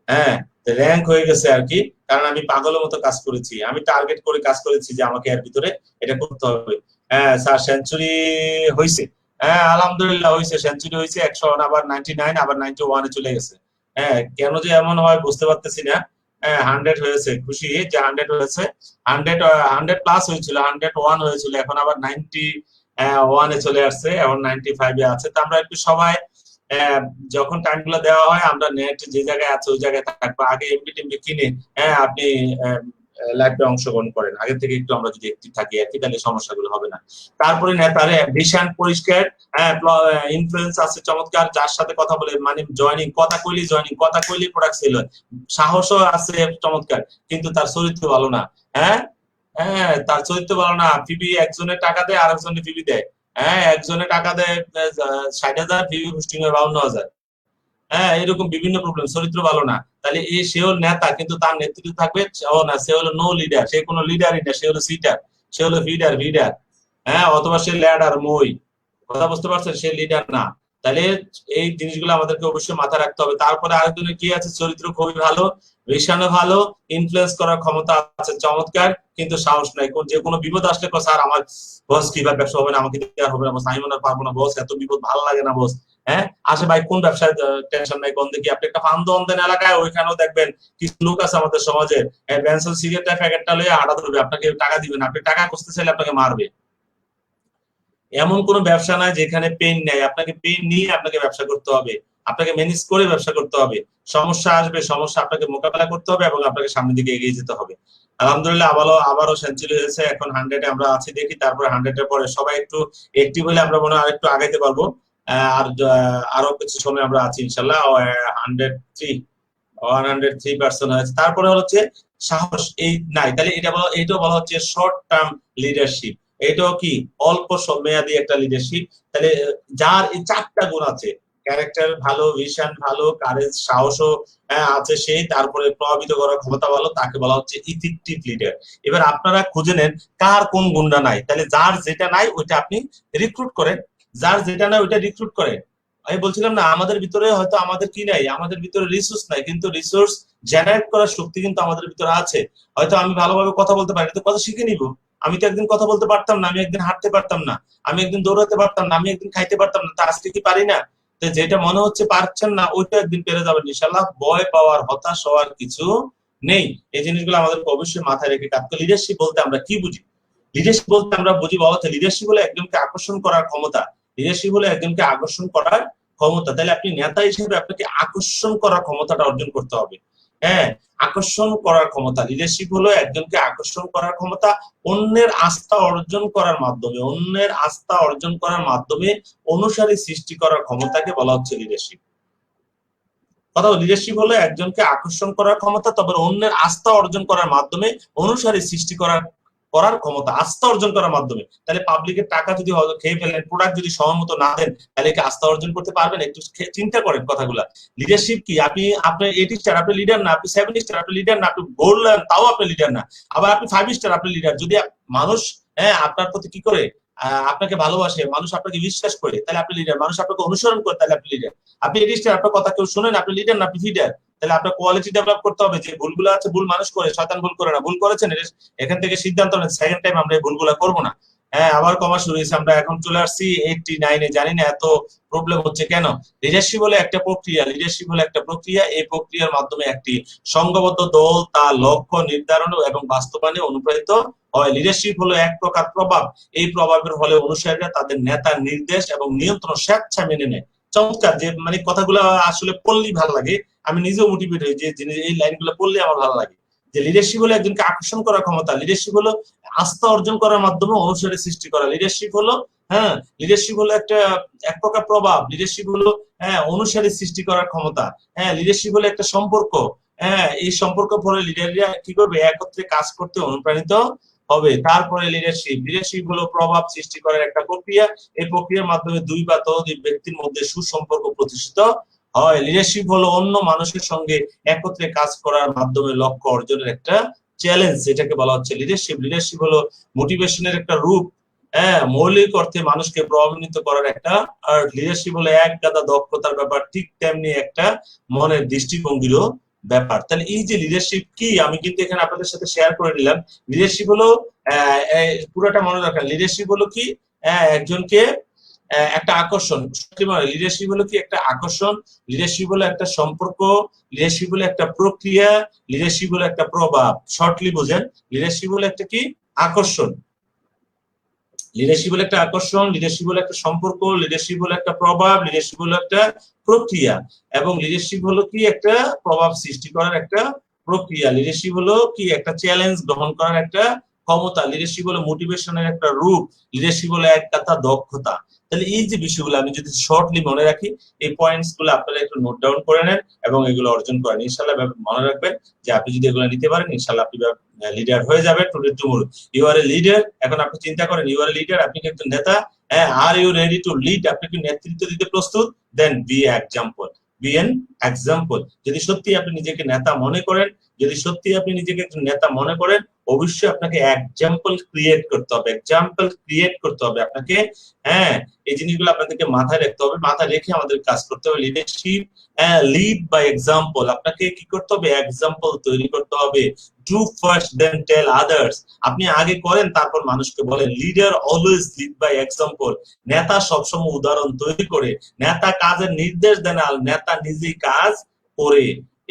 হ্যাঁ, র্যাঙ্ক হয়ে গেছে আর কি, কারণ আমি পাগলের মতো কাজ করেছি, আমি টার্গেট করে কাজ করেছি যে আমাকে এর ভিতরে এটা করতে হবে। হ্যাঁ স্যার, সেঞ্চুরি হয়েছে। হ্যাঁ আলহামদুলিল্লাহ হয়েছে, সেঞ্চুরি হয়েছে 100, আবার 99, আবার 91-এ চলে গেছে। হ্যাঁ, কেন যে এমন হয় বুঝতে পারতেছি না। হ্যাঁ, 100 হয়েছে, খুশি যে 100 হয়েছে। 100 প্লাস হয়েছিল, 101 হয়েছিল, এখন আবার 91-এ চলে আসছে, এখন 95-এ আছে। তো আমরা একটু সবাই যখন টাইম গুলো দেওয়া হয়, আমরা নেট যে জায়গায় আছে ওই জায়গায় থাকবো। আগে এমবি টেমবি কিনে আপনি লাইভে অংশগ্রহণ করেন, আগে থেকে একটু আমরা যদি একটু থাকি আর কি, তাহলে সমস্যাগুলো হবে না। তারপরে নেতারে ভিশন পরিষ্কার, ইনফ্লুয়েন্স আছে চমৎকার, যার সাথে কথা বলে মানে জয়নিং, কথা কইলি প্রোডাক্ট সেল হয়। সাহসও আছে চমৎকার, কিন্তু তার চরিত্র ভালো না। হ্যাঁ হ্যাঁ, তার চরিত্র ভালো না। পিবি একজনের টাকা দেয়, আরেকজনের পিবি দেয়। হ্যাঁ, একজনে টাকা দেয় 60,000, পিবি পোস্টিং হয় 52,000। হ্যাঁ, এরকম বিভিন্ন প্রবলেম, চরিত্র ভালো না। তাহলে সেও নেতা, কিন্তু তার নেতৃত্ব থাকবে না, সে হলো নো লিডার, সে কোনো লিডারই না, সে হলো সিটার, সে হলো ভিডার। হ্যাঁ, অথবা সে ল্যাডার মই, কথা বুঝতে পারছেন, সে লিডার না। তাহলে এই জিনিসগুলো আমাদেরকে অবশ্যই মাথায় রাখতে হবে। তারপরে আরেকজনের কি আছে, চরিত্র খুবই ভালো, ভিশনও ভালো, ইনফ্লুয়েন্স করার ক্ষমতা আছে চমৎকার, কিন্তু সাহস নাই। যে কোনো বিপদ আসলে স্যার আমার বস কিভাবে ব্যবসা হবে না, আমাকে দেওয়া হবে না বস, আমি মনে পারবো না বস, এত বিপদ ভালো লাগে না বস। হ্যাঁ, আসে ভাই কোন ব্যবসায় টেনশন নাই, কোন দেখি আপনি একটা ফান্দ অন্ধেন এলাকায়, ওইখানেও দেখবেন কিছু লোক আছে আমাদের সমাজে, ব্যান্সেল সিগারেটের প্যাকেটটা লয়ে আড়া ধরবে, আপনাকে টাকা দিবেন, আপনি টাকা খুঁজতে চাইলে আপনাকে মারবে। এমন কোনো ব্যবসা নাই যেখানে পেন নেই, আপনাকে পেন নিয়ে আপনাকে ব্যবসা করতে হবে, আপনাকে ম্যানেজ করে ব্যবসা করতে হবে। সমস্যা আসবে, সমস্যা আপনাকে মোকাবেলা করতে হবে, এবং আপনাকে সামনের দিকে এগিয়ে যেতে হবে। আলহামদুলিল্লাহ আবারও সেঞ্চুরি হয়েছে, এখন 100-এ আমরা আছি, দেখি তারপরে 100-এর পরে সবাই একটু অ্যাক্টিভ হলে আমরা মনে হয় আরেকটু আগাইতে পারবো। আর আরো কিছু সময় আমরা আছি ইনশাল্লাহ। 103% হয়েছে। তারপরে হচ্ছে সাহস এই নাই, তাহলে এইটাও বলা হচ্ছে শর্ট টার্ম লিডারশিপ। এটাও কি অল্প মেয়াদী একটা লিডারশিপ। তাহলে যার এই 4টা গুণ আছে, ক্যারেক্টার ভালো, ভিশন ভালো, কারেজ সাহসও আছে সেই, তারপরে প্রভাবিত করার ক্ষমতা ভালো, তাকে বলা হচ্ছে ইফেক্টিভ লিডার। এবার আপনারা খুঁজে নেন কার কোন গুণটা নাই, তাহলে যার যেটা নাই ওইটা আপনি রিক্রুট করেন, যার যেটা নাই ওইটা রিক্রুট করেন। আমি বলছিলাম না, আমাদের ভিতরে হয়তো আমাদের কি নাই, আমাদের ভিতরে রিসোর্স নাই, কিন্তু রিসোর্স জেনারেট করার শক্তি কিন্তু আমাদের ভিতরে আছে। হয়তো আমি ভালোভাবে কথা বলতে পারি, তো কথা শিখে নিব। আমি তো একদিন কথা বলতে পারতাম না, আমি একদিন হাঁটতে পারতাম না, আমি একদিন দৌড়াতে পারতাম না, আমি একদিন খাইতে পারতাম না, তা আজকে কি পারি না? তো যেটা মনে হচ্ছে পারছেন না, ওইটা একদিন পেরে যাবেন ইনশাল্লাহ। ভয় পাওয়ার, হতাশ হওয়ার কিছু নেই। এই জিনিসগুলো আমাদেরকে অবশ্যই মাথায় রেখে কাজ করতে। লিডারশিপ বলতে আমরা কি বুঝি? লিডারশিপ বলতে আমরা বুঝি, বলা হচ্ছে লিডারশিপ হলো একজনকে আকর্ষণ করার ক্ষমতা। লিডারশিপ হলো একজনকে আকর্ষণ করার ক্ষমতা। তাহলে আপনি নেতা হিসেবে আপনাকে আকর্ষণ করার ক্ষমতাটা অর্জন করতে হবে। হ্যাঁ, আকর্ষণ করার ক্ষমতা, লিডারশিপ হলো একজনকে আকর্ষণ করার ক্ষমতা, অন্যের আস্থা অর্জন করার মাধ্যমে, অন্যের আস্থা অর্জন করার মাধ্যমে অনুসারী সৃষ্টি করার ক্ষমতাকে বলা হচ্ছে লিডারশিপ। কথা, লিডারশিপ হলো একজনকে আকর্ষণ করার ক্ষমতা, তবে অন্যের আস্থা অর্জন করার মাধ্যমে অনুসারী সৃষ্টি করার করার ক্ষমতা, আস্থা অর্জন করার মাধ্যমে। তাহলে পাবলিকের টাকা যদি খেয়ে ফেলেন, প্রোডাক্ট যদি সময়মতো না দেন, তাহলে কি আস্থা অর্জন করতে পারবেন? একটু চিন্তা করেন কথাগুলা। লিডারশিপ কি? আপনার 8 স্টার, আপনি লিডার না। আপনি 7 স্টার, আপনি লিডার না। আপনি গোল্ড, তাও আপনি লিডার না। আবার আপনি 5 স্টার, আপনি লিডার। যদি মানুষ আপনার প্রতি কি করে, আপনাকে ভালোবাসে, মানুষ আপনাকে বিশ্বাস করে, তাহলে আপনি লিডার। মানুষ আপনাকে অনুসরণ করে, তাহলে আপনি লিডার। আপনি 8 স্টার, আপনার কথা কেউ শুনেন, আপনি লিডার না, আপনি ফিডার। তাহলে আপনার কোয়ালিটি ডেভেলপ করতে হবে। যে ভুলগুলো আছে, ভুল মানুষ করে, শয়তান ভুল করে না। ভুল করেছেন, এখান থেকে সিদ্ধান্ত নেন সেকেন্ড টাইম আমরা এই ভুলগুলো করবো না। হ্যাঁ, আবার কমা শুরু হয়েছে, আমরা এখন চলে আসছি 89-এ। জানি না এত প্রবলেম হচ্ছে কেন। লিডারশিপ হলো একটা প্রক্রিয়া, লিডারশিপ হলো একটা প্রক্রিয়া। এই প্রক্রিয়ার মাধ্যমে একটি সংঘবদ্ধ দল তার লক্ষ্য নির্ধারণ এবং বাস্তবায়নে অনুপ্রাণিত হয়। লিডারশিপ হলো এক প্রকার প্রভাব। এই প্রভাবের ফলে অনুসারীরা তাদের নেতার নির্দেশ এবং নিয়ন্ত্রণ স্বেচ্ছা মেনে নেয়। চমৎকার, যে মানে কথাগুলো আসলে পড়লেই ভালো লাগে। আমি নিজেও মোটিভেট হই যে এই লাইনগুলো পড়লে আমার ভালো লাগে। যে লিডারশিপ হলো একজনকে আকর্ষণ করার ক্ষমতা, লিডারশিপ হলো আস্থা অর্জন করার মাধ্যমে অনুসারে সৃষ্টি করা, লিডারশিপ হলো লিডারশিপ হলো এক প্রকার প্রভাব, লিডারশিপ হলো অনুসারী সৃষ্টি করার ক্ষমতা, লিডারশিপ হলো একটা সম্পর্ক, এই সম্পর্ক ফলে লিডাররা কি করবে, একত্রে কাজ করতে অনুপ্রাণিত হবে। তারপরে লিডারশিপ হলো প্রভাব সৃষ্টি করার একটা প্রক্রিয়া, এই প্রক্রিয়ার মাধ্যমে দুই বা ততোধিক ব্যক্তির মধ্যে সুসম্পর্ক প্রতিষ্ঠিত হয়। লিডারশিপ হলো অন্য মানুষের সঙ্গে একত্রে কাজ করার মাধ্যমে লক্ষ্য অর্জনের একটা চ্যালেঞ্জ, এটাকে বলা হচ্ছে লিডারশিপ। লিডারশিপ হলো মোটিভেশনের একটা রূপ, মৌলিক অর্থে মানুষকে প্রভাবিত করার একটা আর লিডারশিপ হলো এক গাদা দক্ষতার ব্যাপার, ঠিক তেমনি একটা মনের দৃষ্টিভঙ্গিরও ব্যাপার। তাহলে এই যে লিডারশিপ কি, আমি কিন্তু এখানে আপনাদের সাথে শেয়ার করে নিলাম। লিডারশিপ হলো পুরোটা মনে রাখেন, লিডারশিপ হলো কি একজনকে একটা আকর্ষণ, লিডারশিপ হলো কি একটা আকর্ষণ, লিডারশিপ হলো একটা সম্পর্ক, লিডারশিপ হলো একটা প্রক্রিয়া, লিডারশিপ হলো একটা প্রভাব। শর্টলি বোঝেন, লিডারশিপ হলো একটা কি আকর্ষণ, লিডারশিপ হলো একটা আকর্ষণ, লিডারশিপ হলো একটা সম্পর্ক, লিডারশিপ হলো একটা প্রভাব, লিডারশিপ হলো একটা প্রক্রিয়া, এবং লিডারশিপ হলো কি একটা প্রভাব সৃষ্টি করার একটা প্রক্রিয়া, লিডারশিপ হলো কি একটা চ্যালেঞ্জ গ্রহণ করার একটা ক্ষমতা, লিডারশিপ হলো মোটিভেশনের একটা রূপ, লিডারশিপ হলো এক কথা দক্ষতা। তাহলে এই যে বিষয়গুলো আমি যদি শর্টলি মনে রাখি, এই পয়েন্টস গুলো আপনারা একটু নোট ডাউন করে নেন এবং এগুলো অর্জন করেন, ইনশাল্লাহ মনে রাখবেন যে আপনি যদি এগুলো নিতে পারেন, ইনশাল্লাহ আপনি লিডার হয়ে যাবে today tomorrow. You are a leader. এখন আপনি চিন্তা করেন, ইউ আর এ লিডার, আপনি কিন্তু নেতা। Are you ready to lead? আপনি কি নেতৃত্ব দিতে প্রস্তুত? Then be example, be an example. যদি সত্যি আপনি নিজেকে নেতা মনে করেন, যদি সত্যি আপনি নিজেকে একজন নেতা মনে করেন, অবশ্যই আপনাকে এক্সাম্পল ক্রিয়েট করতে হবে, এক্সাম্পল ক্রিয়েট করতে হবে আপনাকে। এই জিনিসগুলো আপনাদেরকে মাথায় রাখতে হবে, মাথায় রেখে আমাদের কাজ করতে হবে। লিডারশিপ লিড বাই এক্সাম্পল, আপনাকে কি করতে হবে, এক্সাম্পল তৈরি করতে হবে। Do first then tell others, আপনি আগে করেন তারপর মানুষকে বলেন। Leader always lead by example, নেতা সবসময় উদাহরণ তৈরি করে, নেতা কাজের নির্দেশ দেন আর নেতা নিজেই কাজ করে।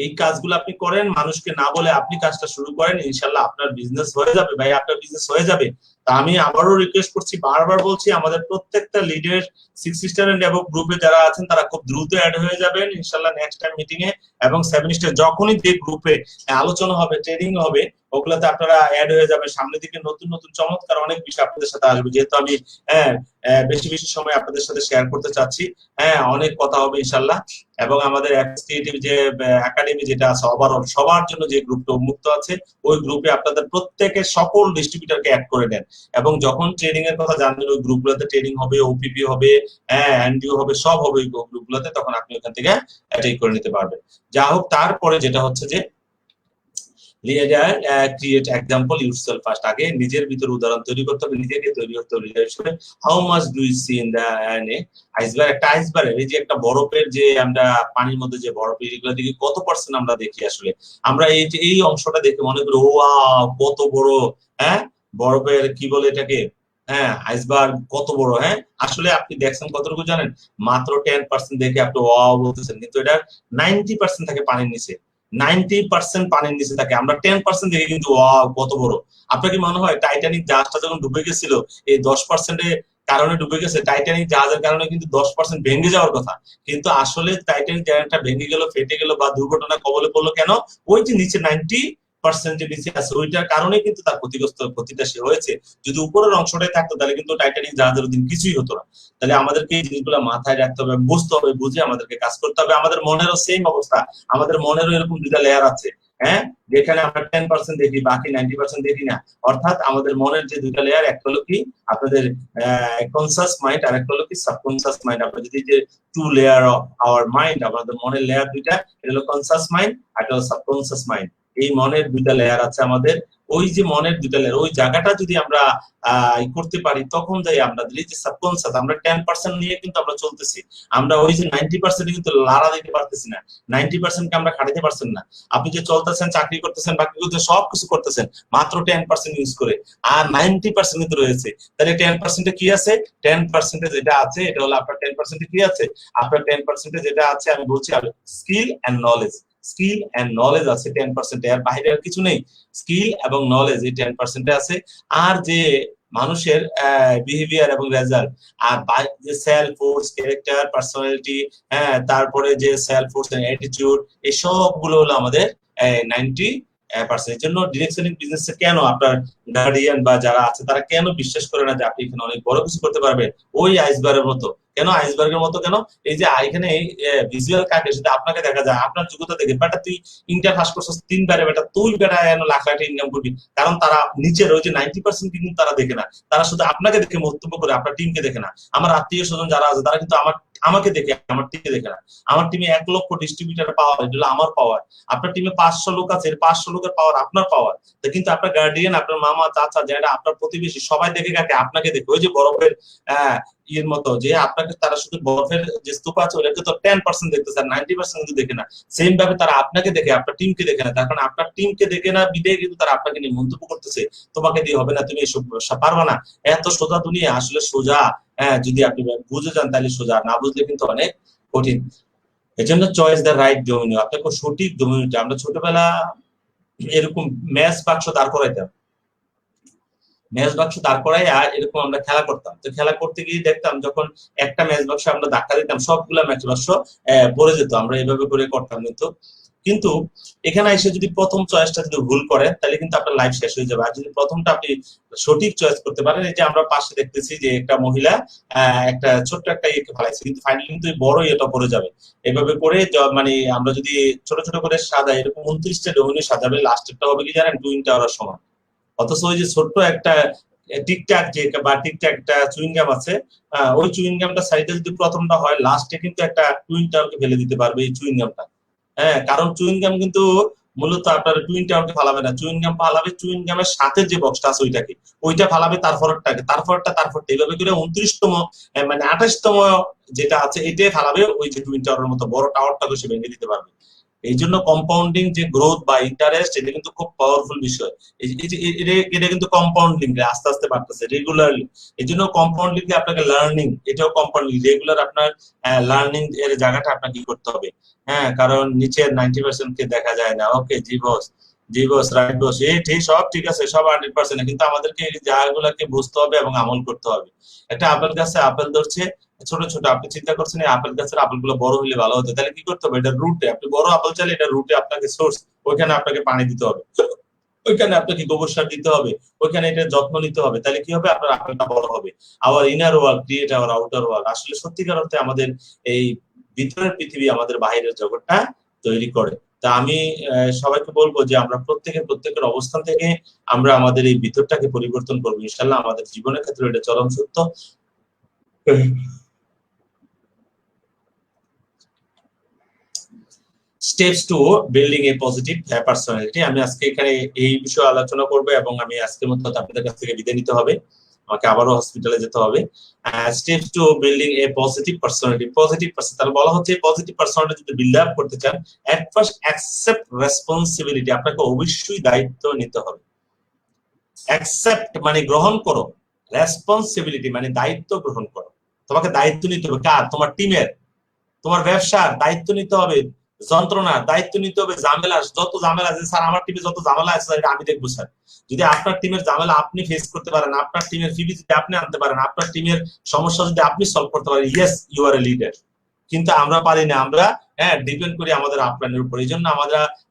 এই কাজগুলো আপনি করেন, মানুষকে না বলে আপনি কাজটা শুরু করেন, ইনশাল্লাহ আপনার বিজনেস হয়ে যাবে ভাই, আপনার বিজনেস হয়ে যাবে। তা আমি আবারও রিকোয়েস্ট করছি, বারবার বলছি, আমাদের প্রত্যেকটা লিডার 6 স্টার এন্ড অ্যাবভ গ্রুপে যারা আছেন তারা খুব দ্রুত অ্যাড হয়ে যাবেন ইনশাল্লাহ নেক্সট টাইম মিটিং এ, এবং 7 স্টার যখনই যে গ্রুপে আলোচনা হবে, ট্রেনিং হবে, ওগুলাতে আপনারা অ্যাড হয়ে যাবেন। সামনের দিকে নতুন নতুন চমৎকার অনেক বিষয় আপনাদের সাথে আসবে, যেহেতু আমি বেশি বেশি সময় আপনাদের সাথে শেয়ার করতে চাচ্ছি। অনেক কথা হবে ইনশাল্লাহ। এবং আমাদের যে একাডেমি যেটা আছে ওভারঅল সবার জন্য যে গ্রুপটা উন্মুক্ত আছে, ওই গ্রুপে আপনাদের প্রত্যেকের সকল ডিস্ট্রিবিউটরকে অ্যাড করে দেন, এবং যখন ট্রেনিং এর কথা জানবেন, ওই গ্রুপগুলোতে ট্রেনিং হবে, ওপিপি হবে, এনডিও হবে, সব হবে ওই গ্রুপগুলোতে, তখন আপনি ওখান থেকে অ্যাটাক করে নিতে পারবেন। যা হোক, তারপরে যেটা হচ্ছে যে leader create example yourself first, আগে নিজের ভিতর উদাহরণ তৈরি করতে হবে, নিজেকে তৈরি করতে হবে লিডার হিসেবে। How much do you see in the iceberg, একটা আইসবার্গ, এই যে একটা বরফের যে আমরা পানির মধ্যে যে বরফ, এগুলো দিকে কত পার্সেন্ট আমরা দেখি আসলে, আমরা এই যে এই অংশটা দেখে মনে করি ওয়াও কত বড়, বরফের কি বলে এটাকে, আইসবার্গ কত বড়। আসলে আপনি দেখছেন কতটুকু জানেন? মাত্র 10% দেখে আপনি ওয়াও বলতেছেন, কিন্তু এটা 90% থাকে পানির নিচে, 90% পানির নিচে থাকে, আমরা 10% দেখে কিন্তু ওয়াও কত বড়। আপনার কি মনে হয় টাইটানিক জাহাজটা যখন ডুবে গেছিল, এই 10% কারণে ডুবে গেছে? টাইটানিক জাহাজের কারণে কিন্তু 10% ভেঙে যাওয়ার কথা, কিন্তু আসলে টাইটানিক জাহাজটা ভেঙে গেল, ফেটে গেল বা দুর্ঘটনা কবলে পড়লো কেন? ওই যে নিচে 90% নিচে আছে, ওইটার কারণে কিন্তু তার ক্ষতিটা সে হয়েছে। যদি উপরের অংশটাই থাকতো তাহলে কিন্তু টাইটানিক জাহাজের দিন কিছুই হতো না। তাহলে আমাদেরকে এই জিনিসগুলো মাথায় রাখতে হবে, বুঝতে হবে, বুঝে আমাদেরকে কাজ করতে হবে। আমাদের মনেরও সেম অবস্থা, আমাদের মনেরও এরকম দুটা লেয়ার আছে, যেখানে আমরা 10% দেখি, বাকি 90% দেখি না। অর্থাৎ আমাদের মনের যে দুইটা লেয়ার, একটা হলো কি আপনাদের কনসাস মাইন্ড, আর একটা হলো কি সাবকনসাস মাইন্ড। আমরা যদি যে 2 লেয়ার অফ আওয়ার মাইন্ড, আমাদের মনের লেয়ার দুইটা, এটা হলো কনসাস মাইন্ড আর এটা হলো সাবকনসাস মাইন্ড। এই মনের দুইটা লেয়ার আছে আমাদের, ওই যে মনের দুইটা লেয়ার, ওই জায়গাটা যদি আমরা করতে পারি, তখন যাই আমরা যে সাবকনসাস, আমরা 10% নিয়ে কিন্তু আমরা চলতেছি, আমরা ওই যে 90% কিন্তু লাড়া দিতে পারতেছি না, 90% কে আমরা খাটাতে পারছেন না। আপনি যে চলতেছেন, চাকরি করতেছেন, বাকি করতে সবকিছু করতেছেন মাত্র 10% ইউজ করে, আর 90% কিন্তু রয়েছে। তাহলে 10% কি আছে? 10% যেটা আছে এটা হলো আপনার 10% কি আছে? আপনার 10% যেটা আছে আমি বলছি skill and knowledge, skill and knowledge আছে 10%, এর বাইরে আর কিছু নেই। স্কিল এবং নলেজ এই 10% আছে। আর যে মানুষের বিহেভিয়ার এবং রেজাল্ট। আর যে সেলফ ফোর্স, ক্যারেক্টার, পার্সোনালিটি, হ্যাঁ, তারপরে যে সেলফ ফোর্স এন্ড অ্যাটিটিউড, এই সবগুলো হলো আমাদের 90%। এর জন্য ডিরেকশনিং বিজনেসে কেন আপনার গার্ডিয়ান বা যারা আছে তারা কেন বিশ্বাস করে না যে আপনি এখানে অনেক বড় কিছু করতে পারবেন? ওই আইসবার্গের মতো। কেন আইসবার্গের মতো? কেন এই যে এখানে ভিজুয়াল কাটে সেটা আপনাকে দেখা যায়, আপনার যোগ্যতা দেখে, বেটা তুই ইন্টার পাস করছিস 3 বারে, বেটা তুই বেটা লাখ লাখ ইনকাম করবি। কারণ তারা নিচের ওই যে 90% কিন্তু তারা দেখে না, তারা শুধু আপনাকে দেখে মন্তব্য করে, আপনার টিমকে দেখে না। আমার আত্মীয় স্বজন যারা আছে তারা কিন্তু আমাকে দেখে, আমার টিমকে দেখে না। আমার টিমে 1 লক্ষ ডিস্ট্রিবিউটার পাওয়ার, এটা হলো আমার পাওয়ার। আপনার টিমে 500 লোক আছে, 500 লোকের পাওয়ার আপনার পাওয়ার। কিন্তু আপনার গার্ডিয়ান, আপনার মামা, চাচা, যেটা আপনার প্রতিবেশী, সবাই দেখে কাকে? আপনাকে দেখে। ওই যে বরফের ইয়ের মতো, যে আপনাকে তারা শুধু বরফের যে স্তূপ আছে ওটাকে তো 10% দেখতেছে, 90% কিন্তু দেখে না। সেম ভাবে তারা আপনাকে দেখে, আপনার টিমকে দেখে না। তার কারণ আপনার টিমকে দেখে না বিদে কিন্তু তারা আপনাকে নিয়ে মন্তব্য করতেছে, তোমাকে দিয়ে হবে না, তুমি এসব পারবা না। এত সোজা দুনিয়া, আসলে সোজা। যদি আপনি বুঝে যান তাহলে সোজা, না বুঝলে কিন্তু অনেক কঠিন। এই জন্য চয়েস দ্য রাইট ডোমিনিও, আপনাকে সঠিক ডোমিনিওটা। আমরা ছোটবেলা এরকম ম্যাচ বাক্স দাঁড় করাইতাম, ম্যাচ বাক্স দাঁড় করাই আর এরকম আমরা খেলা করতাম। তো খেলা করতে গিয়ে দেখতাম যখন একটা ম্যাচ বাক্স আমরা ধাক্কা দিতাম, সবগুলা ম্যাচ বাক্স পড়ে যেত। আমরা এইভাবে করে করতাম। কিন্তু এখানে এসে যদি প্রথম চয়েসটা যদি ভুল করেন তাহলে কিন্তু আপনার লাইফ শেষ হয়ে যাবে। আর যদি প্রথমটা আপনি সঠিক চয়েস করতে পারেন, এই যে আমরা পাশে দেখতেছি যে একটা মহিলা একটা ছোট্ট একটা ইয়েকে ফেলাইছে, কিন্তু ফাইনালি কিন্তু বড় ইয়েটা পড়ে যাবে। এভাবে করে মানে আমরা যদি ছোট ছোট করে সাজাই, এরকম 29টা ডোমিনো সাজাবে, লাস্টেরটা হবে কি জানেন? টুইন টাওয়ারের সমান। অথচ ওই যে ছোট্ট একটা টিকটাক যে বা টিকটাক একটা চুইংগাম আছে, ওই চুইংগামটা সাইডে যদি প্রথমটা হয়, লাস্টে কিন্তু একটা টুইন টাওয়ারকে ফেলে দিতে পারবে এই চুইংগামটা। হ্যাঁ, কারণ চুইংগাম কিন্তু মূলত আপনার টুইন টাওয়ারকে ফালাবে না, চুইংগাম ফালাবে চুইংগামের সাথে যে বক্সটা আছে ওইটাকে, ওইটা ফালাবে তারপরটাকে, তারপরটা এইভাবে করে 29তম মানে 28তম যেটা আছে এটাই ফালাবে, ওই যে টুইন টাওয়ারের মতো বড় টাওয়ারটাকে সে ভেঙে দিতে পারবে। এই জন্য কম্পাউন্ডিং যে গ্রোথ বা ইন্টারেস্ট, এটা কিন্তু খুব পাওয়ারফুল বিষয়। এটা কিন্তু কম্পাউন্ডিং আস্তে আস্তে বাড়তেছে রেগুলারলি। এই জন্য কম্পাউন্ডিং আপনাকে লার্নিং, এটাও কম্পাউন্ডিং রেগুলার আপনার লার্নিং এর জায়গাটা আপনাকে কি করতে হবে। হ্যাঁ, কারণ নিচের 90% কে দেখা যায় না। ওকে জি বস, জি বস, রাইট বস, এই ঠিক, সব ঠিক আছে, সব 100%, কিন্তু আমাদেরকে এই জায়গাগুলোকে বুঝতে হবে এবং আমল করতে হবে। একটা আপেল গাছে আপেল ধরছে ছোট ছোট, আপনি চিন্তা করছেন এই আপেল গাছের আপেল গুলো বড় হলে ভালো হতো, তাহলে কি করতে হবে? এটা রুটে, আপনি বড় আপেল চাইলে এটা রুটে আপনাকে সোর্স, ওইখানে আপনাকে পানি দিতে হবে, ওইখানে আপনাকে গোবর সার দিতে হবে, ওইখানে এটা যত্ন নিতে হবে, তাহলে কি হবে? আপনার আপেলটা বড় হবে। Our inner world create our outer world. আসলে সত্যিকার অর্থে আমাদের এই ভিতরের পৃথিবী আমাদের বাহিরের জগৎটা তৈরি করে। তা আমি সবাইকে বলবো যে আমরা প্রত্যেকের অবস্থান থেকে আমরা আমাদের এই ভিতরটাকে পরিবর্তন করবো ইনশাল্লাহ। আমাদের জীবনের ক্ষেত্রে এটা চরম সত্য। Steps to building A positive personality. আমি আজকে এখানে এই বিষয়ে আলোচনা করবো এবং আমি আজকের মতো আপনাদের কাছ থেকে বিদায় নিতে হবে, আমাকে আবারও হসপিটালে যেতে হবে। Steps to building A positive personality. Positive person, তাহলে বলা হচ্ছে পজিটিভ পার্সোনালিটি যদি বিল্ড আপ করতে চান, এট ফার্স্ট অ্যাকসেপ্ট রেসপন্সিবিলিটি, আপনাকে অবশ্যই দায়িত্ব নিতে হবে। অ্যাকসেপ্ট মানে গ্রহণ করো, রেসপন্সিবিলিটি মানে দায়িত্ব গ্রহণ করো। তোমাকে দায়িত্ব নিতে হবে কার? তোমার টিমের, তোমার ব্যবসার দায়িত্ব নিতে হবে, যন্ত্রণার দায়িত্ব নিতে হবে, ঝামেলা, যত ঝামেলা আছে, স্যার আমার টিমে যত ঝামেলা আছে এটা আমি দেখবো স্যার। যদি আপনার টিমের ঝামেলা আপনি ফেস করতে পারেন, আপনার টিমের ফিবি যদি আপনি আনতে পারেন, আপনার টিমের সমস্যা যদি আপনি সলভ করতে পারেন, yes you are a leader. কিন্তু আমরা পারি না, আমরা ডিপেন্ড করি আমাদের আপলাইনের উপর। এই জন্য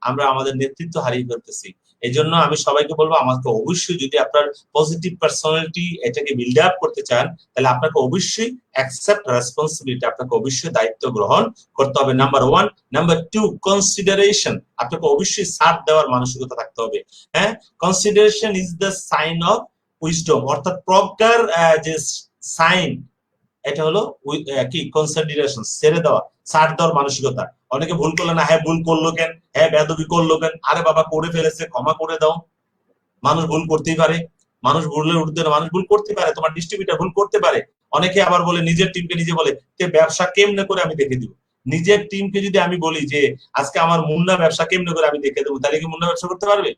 আমরা আমাদের নেতৃত্ব হারিয়ে ফেলতেছি। এই জন্য আমি সবাইকে বলবো, আমাকে অবশ্যই যদি আপনার পজিটিভ পার্সোনালিটি এটাকে বিল্ড আপ করতে চান, তাহলে আপনাকে অবশ্যই অ্যাকসেপ্ট রেসপন্সিবিলিটি, আপনাকে অবশ্যই দায়িত্ব গ্রহণ করতে হবে, নাম্বার 1। নাম্বার 2, কনসিডারেশন, আপনাকে অবশ্যই সাথ দেওয়ার মানসিকতা থাকতে হবে। হ্যাঁ, consideration is the sign of wisdom, অর্থাৎ প্রজ্ঞার যে সাইন, এটা হলো কি? কনসিডারেশন, ছেড়ে দেওয়া, ছাড় দেওয়ার মানসিকতা। অনেকে ভুল করলে না, হ্যাঁ ভুল করলো কেন, হ্যাঁ বেয়াদবি করলো কেন, আরে বাবা করে ফেলেছে, ক্ষমা করে দাও। মানুষ ভুল করতেই পারে, মানুষ ভুলের ঊর্ধ্বে না, মানুষ ভুল করতে পারে, তোমার ডিস্ট্রিবিউটর ভুল করতে পারে। অনেকে আবার বলে, নিজের টিমকে নিজে বলে যে ব্যবসা কেমনে করে আমি দেখে দিব। নিজের টিমকে যদি আমি বলি যে আজকে আমার মুন্না ব্যবসা কেমনে করে আমি দেখে দেবো, তাহলে কি মুন্না ব্যবসা করতে পারবে?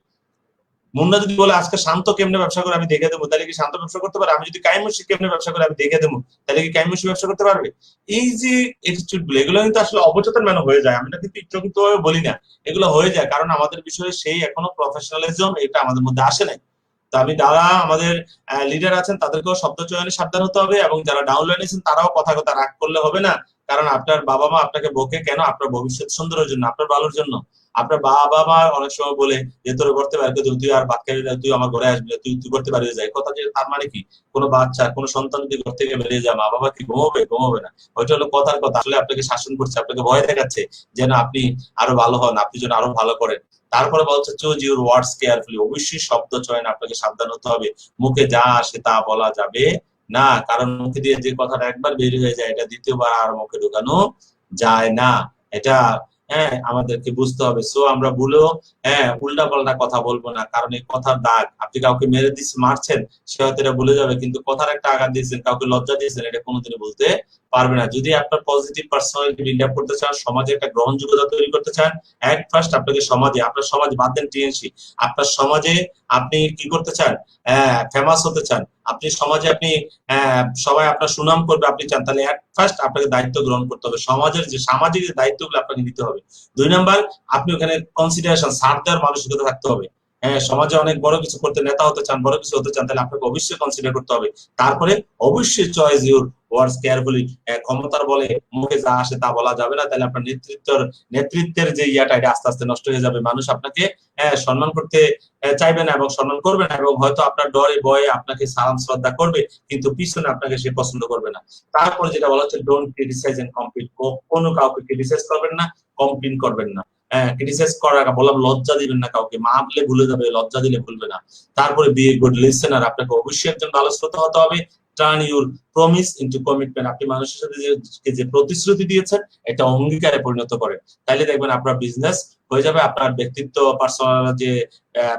মুন্না যদি বলে আজকে শান্ত কেমনে ব্যবসা করে আমি দেখে দেবো, তাহলে কি শান্ত ব্যবসা করতে পারে? আমি যদি কাইমুশি কেমনে ব্যবসা করে আমি দেখে দেবো, তাহলে কি কাইমুশি ব্যবসা করতে পারবে? এই যে অ্যাটিটিউড গুলো, এগুলো কিন্তু আসলে অবচেতন মেনে হয়ে যায়। আমি না কিন্তু ইচ্ছাকৃতভাবে বলি না, এগুলো হয়ে যায় কারণ আমাদের বিষয়ে সেই এখনো প্রফেশনালিজম এটা আমাদের মধ্যে আসে নাই। তো আমি যারা আমাদের লিডার আছেন তাদেরকেও শব্দ চয়নে সাবধান হতে হবে, এবং যারা ডাউনলাইনে আছেন তারাও কথা কথা রাগ করলে হবে না। কারণ আপনার বাবা মা আপনাকে বকে কেন? আপনার ভবিষ্যৎ সুন্দরের জন্য, আপনার ভালোর জন্য। আপনার বাবা মা অনেক সময় বলে যে তোর করতে পারবি, তুই আর ভাত খাবি না, তুই আমার ঘরে আসবি, তুই তুই করতে পারবি যায় কথা, যে তার মানে কি? কোনো বাচ্চা কোনো সন্তান যদি ঘর থেকে বেরিয়ে যায়, মা বাবা কি ঘুমাবে? ঘুমাবে না। ওইটা হলো কথার কথা। আসলে আপনাকে শাসন করছে, আপনাকে ভয় দেখাচ্ছে যেন আপনি আরো ভালো হন, আপনি যেন আরো ভালো করেন। তারপরে বলছে চুজ ইউর ওয়ার্ডস কেয়ারফুলি, অবশ্যই শব্দ চয়ন আপনাকে সাবধান হতে হবে। মুখে যা আসে তা বলা যাবে না, কারণ মুখে দিয়ে যে কথাটা একবার বের হয়ে যায় এটা দ্বিতীয়বার আর মুখে ঢোকানো যায় না। এটা আমাদেরকে বুঝতে হবে। সো আমরা ভুলেও উল্টা পাল্টা কথা বলবো না, কারণ এই কথার দাগ, আপনি কাউকে মেরে মারছেন, সে হয়তো এটা ভুলে যাবে, কিন্তু কথার একটা আঘাত দিয়েছেন, কাউকে লজ্জা দিয়েছেন, এটা কোনোদিনই বলতে পারবে না। যদি আপনার পজিটিভ পার্সোনালিটি বিল্ড আপ করতে চান, সমাজে একটা গ্রহণযোগ্যতা তৈরি করতে চান, এট ফার্স্ট আপনাকে সমাজে, আপনার সমাজ বাদ দেন টিএনসি, আপনার সমাজে আপনি কি করতে চান? ফেমাস হতে চান, আপনি সমাজে আপনি সবাই আপনার সুনাম করবে আপনি চান, তাহলে এট ফার্স্ট আপনাকে দায়িত্ব গ্রহণ করতে হবে। সমাজের যে সামাজিক দায়িত্বগুলো আপনাকে নিতে হবে। 2 নাম্বার, আপনি ওখানে কনসিডারেশন, ছাড় দেওয়ার মানসিকতা থাকতে হবে। সমাজে অনেক বড় কিছু করতে, নেতা হতে চান, বড় কিছু হতে চান, তাহলে আপনাকে অবশ্যই কনসিডার করতে হবে। তারপরে অবশ্যই চয়েস ইউর ওয়ার্ডস কেয়ারফুলি, ক্ষমতার বলে মুখে যা আসে তা বলা যাবে না, তাহলে আপনার নেতৃত্বের যে ইয়াটা এটা আস্তে আস্তে নষ্ট হয়ে যাবে। মানুষ আপনাকে সম্মান করতে চাইবে না এবং সম্মান করবে না, এবং হয়তো আপনার ডরে ভয়ে আপনাকে সালাম শ্রদ্ধা করবে, কিন্তু পিছনে আপনাকে সে পছন্দ করবে না। তারপরে যেটা বলা হচ্ছে ডোন্ট ক্রিটিসাইজ এন্ড কমপ্লিট, কোনো কাউকে ক্রিটিসাইজ করবেন না, কমপ্লেন করবেন না। ক্রিটিসাইজ করার বললাম, লজ্জা দিবেন না কাউকে, মারলে ভুলে যাবে, লজ্জা দিলে ভুলবে না। তারপরে বি এ গুড লিসেনার, আপনাকে অবশ্যই একজন ভালো শ্রোতা হতে হবে। Turn your promise into commitment, আপনি মানুষের সাথে যে প্রতিশ্রুতি দিয়েছেন এটা অঙ্গীকারে পরিণত করেন, তাইলে দেখবেন আপনার বিজনেস হয়ে যাবে, আপনার ব্যক্তিত্ব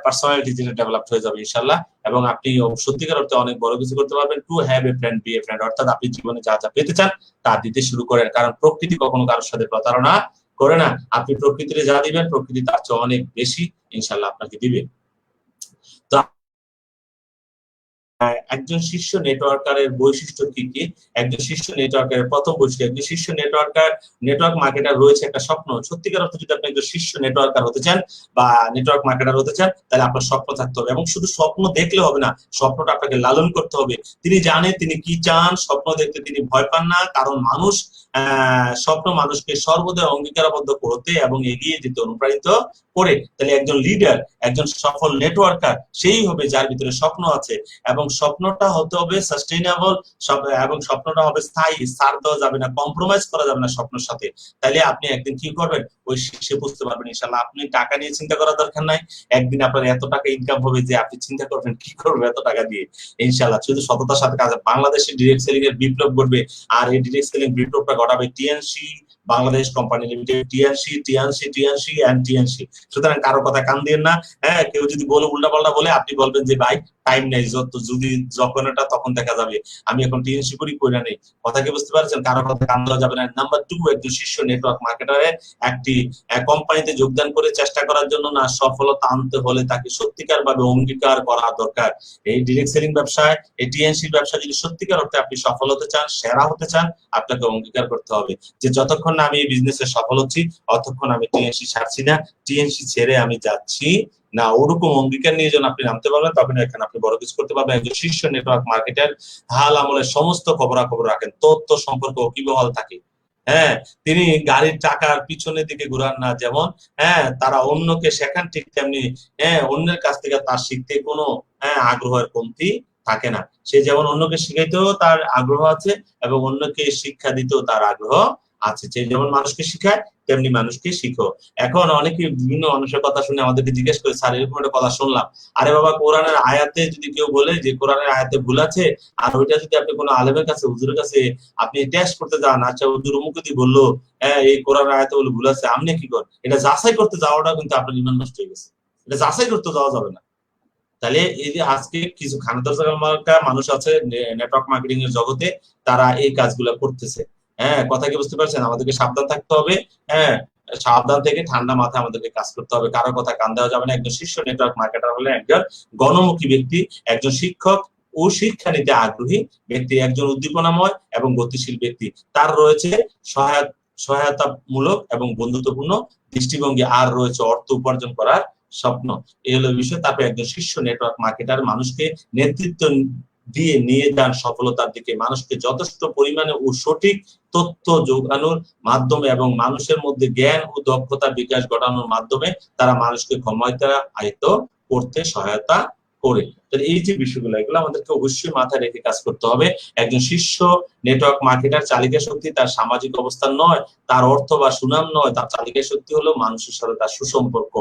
পার্সোনালিটি যেটা ডেভেলপ হয়ে যাবে ইনশাল্লাহ, এবং আপনি সত্যিকার অর্থে অনেক বড় কিছু করতে পারবেন। To have a friend be a friend, অর্থাৎ আপনি জীবনে যা যা পেতে চান তা দিতে শুরু করেন, কারণ প্রকৃতি কখনো কারোর সাথে প্রতারণা করে না। আপনি প্রকৃতিতে যা দিবেন প্রকৃতি তার চেয়ে অনেক বেশি ইনশাল্লাহ আপনাকে দিবে। তো একজন শীর্ষ নেটওয়ার্কারের বৈশিষ্ট্য কি কি? একজন শীর্ষ নেটওয়ার্কারের প্রথম বৈশিষ্ট্য, একজন শীর্ষ নেটওয়ার্ক মার্কেটার রয়েছে একটা স্বপ্ন। সত্যিকার অর্থে যদি আপনি একজন শীর্ষ নেটওয়ার্কার হতে চান বা নেটওয়ার্ক মার্কেটার হতে চান, তাহলে আপনার স্বপ্ন থাকতে হবে, এবং শুধু স্বপ্ন দেখলে হবে না, স্বপ্নটা আপনাকে লালন করতে হবে। তিনি জানেন তিনি কি চান, স্বপ্ন দেখতে তিনি ভয় পান না, কারণ মানুষ স্বপ্ন মানুষকে সর্বদা অঙ্গীকারবদ্ধ করতে এবং এগিয়ে যেতে অনুপ্রাণিত করে। তাহলে একজন লিডার, একজন সফল নেটওয়ার্কার সেই হবে যার ভিতরে স্বপ্ন আছে, এবং স্বপ্নটা হতে হবে সাস্টেইনেবল, এবং স্বপ্নটা হবে স্থায়ী, ছাড় দেওয়া যাবে না, কম্প্রোমাইজ করা যাবে না স্বপ্নের সাথে। তাহলে আপনি একদিন কি করবেন ওই শীর্ষে বুঝতে পারবেন ইনশাল্লাহ। আপনি টাকা নিয়ে চিন্তা করার দরকার নাই, একদিন আপনার এত টাকা ইনকাম হবে যে আপনি চিন্তা করবেন কি করবেন এত টাকা দিয়ে। ইনশাল্লাহ শুধু সততার সাথে কাজ, বাংলাদেশে ডিরেক্ট সেলিং এর বিপ্লব ঘটবে, আর এই ডিরেক্ট সেলিং বিপ্লবটা ঘটাবে TNC Bangladesh company limited, TNC and TNC. সুতরাং কারো কথা কান দিয়েন না। কেউ যদি বলে উল্টাপাল্টা বলে, আপনি বলবেন যে ভাই টাইম নেই, যদি যখন এটা তখন দেখা যাবে, আমি এখন টিএনসি করি কইরা নেই। কথা কি বুঝতে পারছেন? কারো কথা কান দেওয়া যাবে না। নাম্বার 2, একজন শীর্ষ নেটওয়ার্ক মার্কেটারের একটি কোম্পানিতে যোগদান করে চেষ্টা করার জন্য না, সফলতা আনতে হলে তাকে সত্যিকার ভাবে অঙ্গীকার করা দরকার। এই ডিরেক্ট সেলিং ব্যবসায়, এই টিএনসি ব্যবসা যদি সত্যিকার অর্থে আপনি সফল হতে চান, সেরা হতে চান, আপনাকে অঙ্গীকার করতে হবে যে যতক্ষণ না আমি এই বিজনেসে সফল হচ্ছি ততক্ষণ আমি টিএনসি ছাড়ছি না, টিএনসি ছেড়ে আমি যাচ্ছি না। ওরকম অঙ্গীকার নিয়ে যখন আপনি নামতে পারবেন, তখন এখানে আপনি বড় কিছু করতে পারবেন। একজন শীর্ষ নেটওয়ার্ক মার্কেটার হাল আমলের সমস্ত খবরাখবর রাখেন, তথ্য সম্পর্ক ওকিবহাল থাকে। তিনি গাড়ির চাকার পিছনের দিকে ঘুরান না, যেমন তারা অন্যকে শেখান, ঠিক তেমনি অন্যের কাছ থেকে তার শিখতে কোনো আগ্রহের কমতি থাকে না। সে যেমন অন্যকে শিখাইতেও তার আগ্রহ আছে এবং অন্যকে শিক্ষা দিতেও তার আগ্রহ আছে। সে যেমন মানুষকে শিখায় তেমনি মানুষকে শিখো। এখন অনেকে বিভিন্ন মানুষের কথা শুনে আমাদেরকে জিজ্ঞেস করে, স্যার এরকম একটা কথা শুনলাম, আরে বাবা কোরআনের আয়াতে যদি কেউ বলে যে কোরআনের আয়াতে ভুল আছে, আর ওইটা যদি আপনি কোনো আলেমের কাছে, হুজুরের কাছে আপনি টেস্ট করতে যান, আচ্ছা হুজুর অমুকই বললো এই কোরআনের আয়াতে বলে ভুল আছে, আপনি কি করেন? এটা যাচাই করতে যাওয়াটা কিন্তু আপনার ইমান নষ্ট হয়ে গেছে, এটা যাচাই করতে যাওয়া যাবে না। তাহলে এই যে আজকে কিছু খানাদার মানুষ আছে নেটওয়ার্ক মার্কেটিং এর জগতে, তারা এই কাজগুলো করতেছে। কথা কি বুঝতে পারছেন? আমাদেরকে সাবধান থাকতে হবে। হ্যাঁ, সাবধান থেকে ঠান্ডা মাথায় আমাদেরকে কাজ করতে হবে, কারো কথা কান দেওয়া যাবে না। একজন শীর্ষ নেটওয়ার্ক মার্কেটার হলে একজন গণমুখী ব্যক্তি, একজন শিক্ষক ও শিক্ষা নিতে আগ্রহী ব্যক্তি, একজন উদ্দীপনাময় এবং গতিশীল ব্যক্তি। তার রয়েছে সহায়তামূলক এবং বন্ধুত্বপূর্ণ দৃষ্টিভঙ্গি, আর রয়েছে অর্থ উপার্জন করার স্বপ্ন, এই হলো বিষয়। তারপরে একজন শীর্ষ নেটওয়ার্ক মার্কেটার মানুষকে নেতৃত্ব দিয়ে নিয়ে যান সফলতার দিকে, মানুষকে যথেষ্ট পরিমাণে ও সঠিক তথ্য যোগানোর মাধ্যমে এবং মানুষের মধ্যে জ্ঞান ও দক্ষতা বিকাশ ঘটানোর মাধ্যমে তারা মানুষকে ক্ষমতায়িত করতে সহায়তা করে। এই যে বিষয়গুলো, এগুলো আমাদেরকে অবশ্যই মাথায় রেখে কাজ করতে হবে। একজন শীর্ষ নেটওয়ার্ক মার্কেটার চালিকা শক্তি তার সামাজিক অবস্থান নয়, তার অর্থ বা সুনাম নয়, তার চালিকা শক্তি হলো মানুষের সাথে তার সুসম্পর্ক।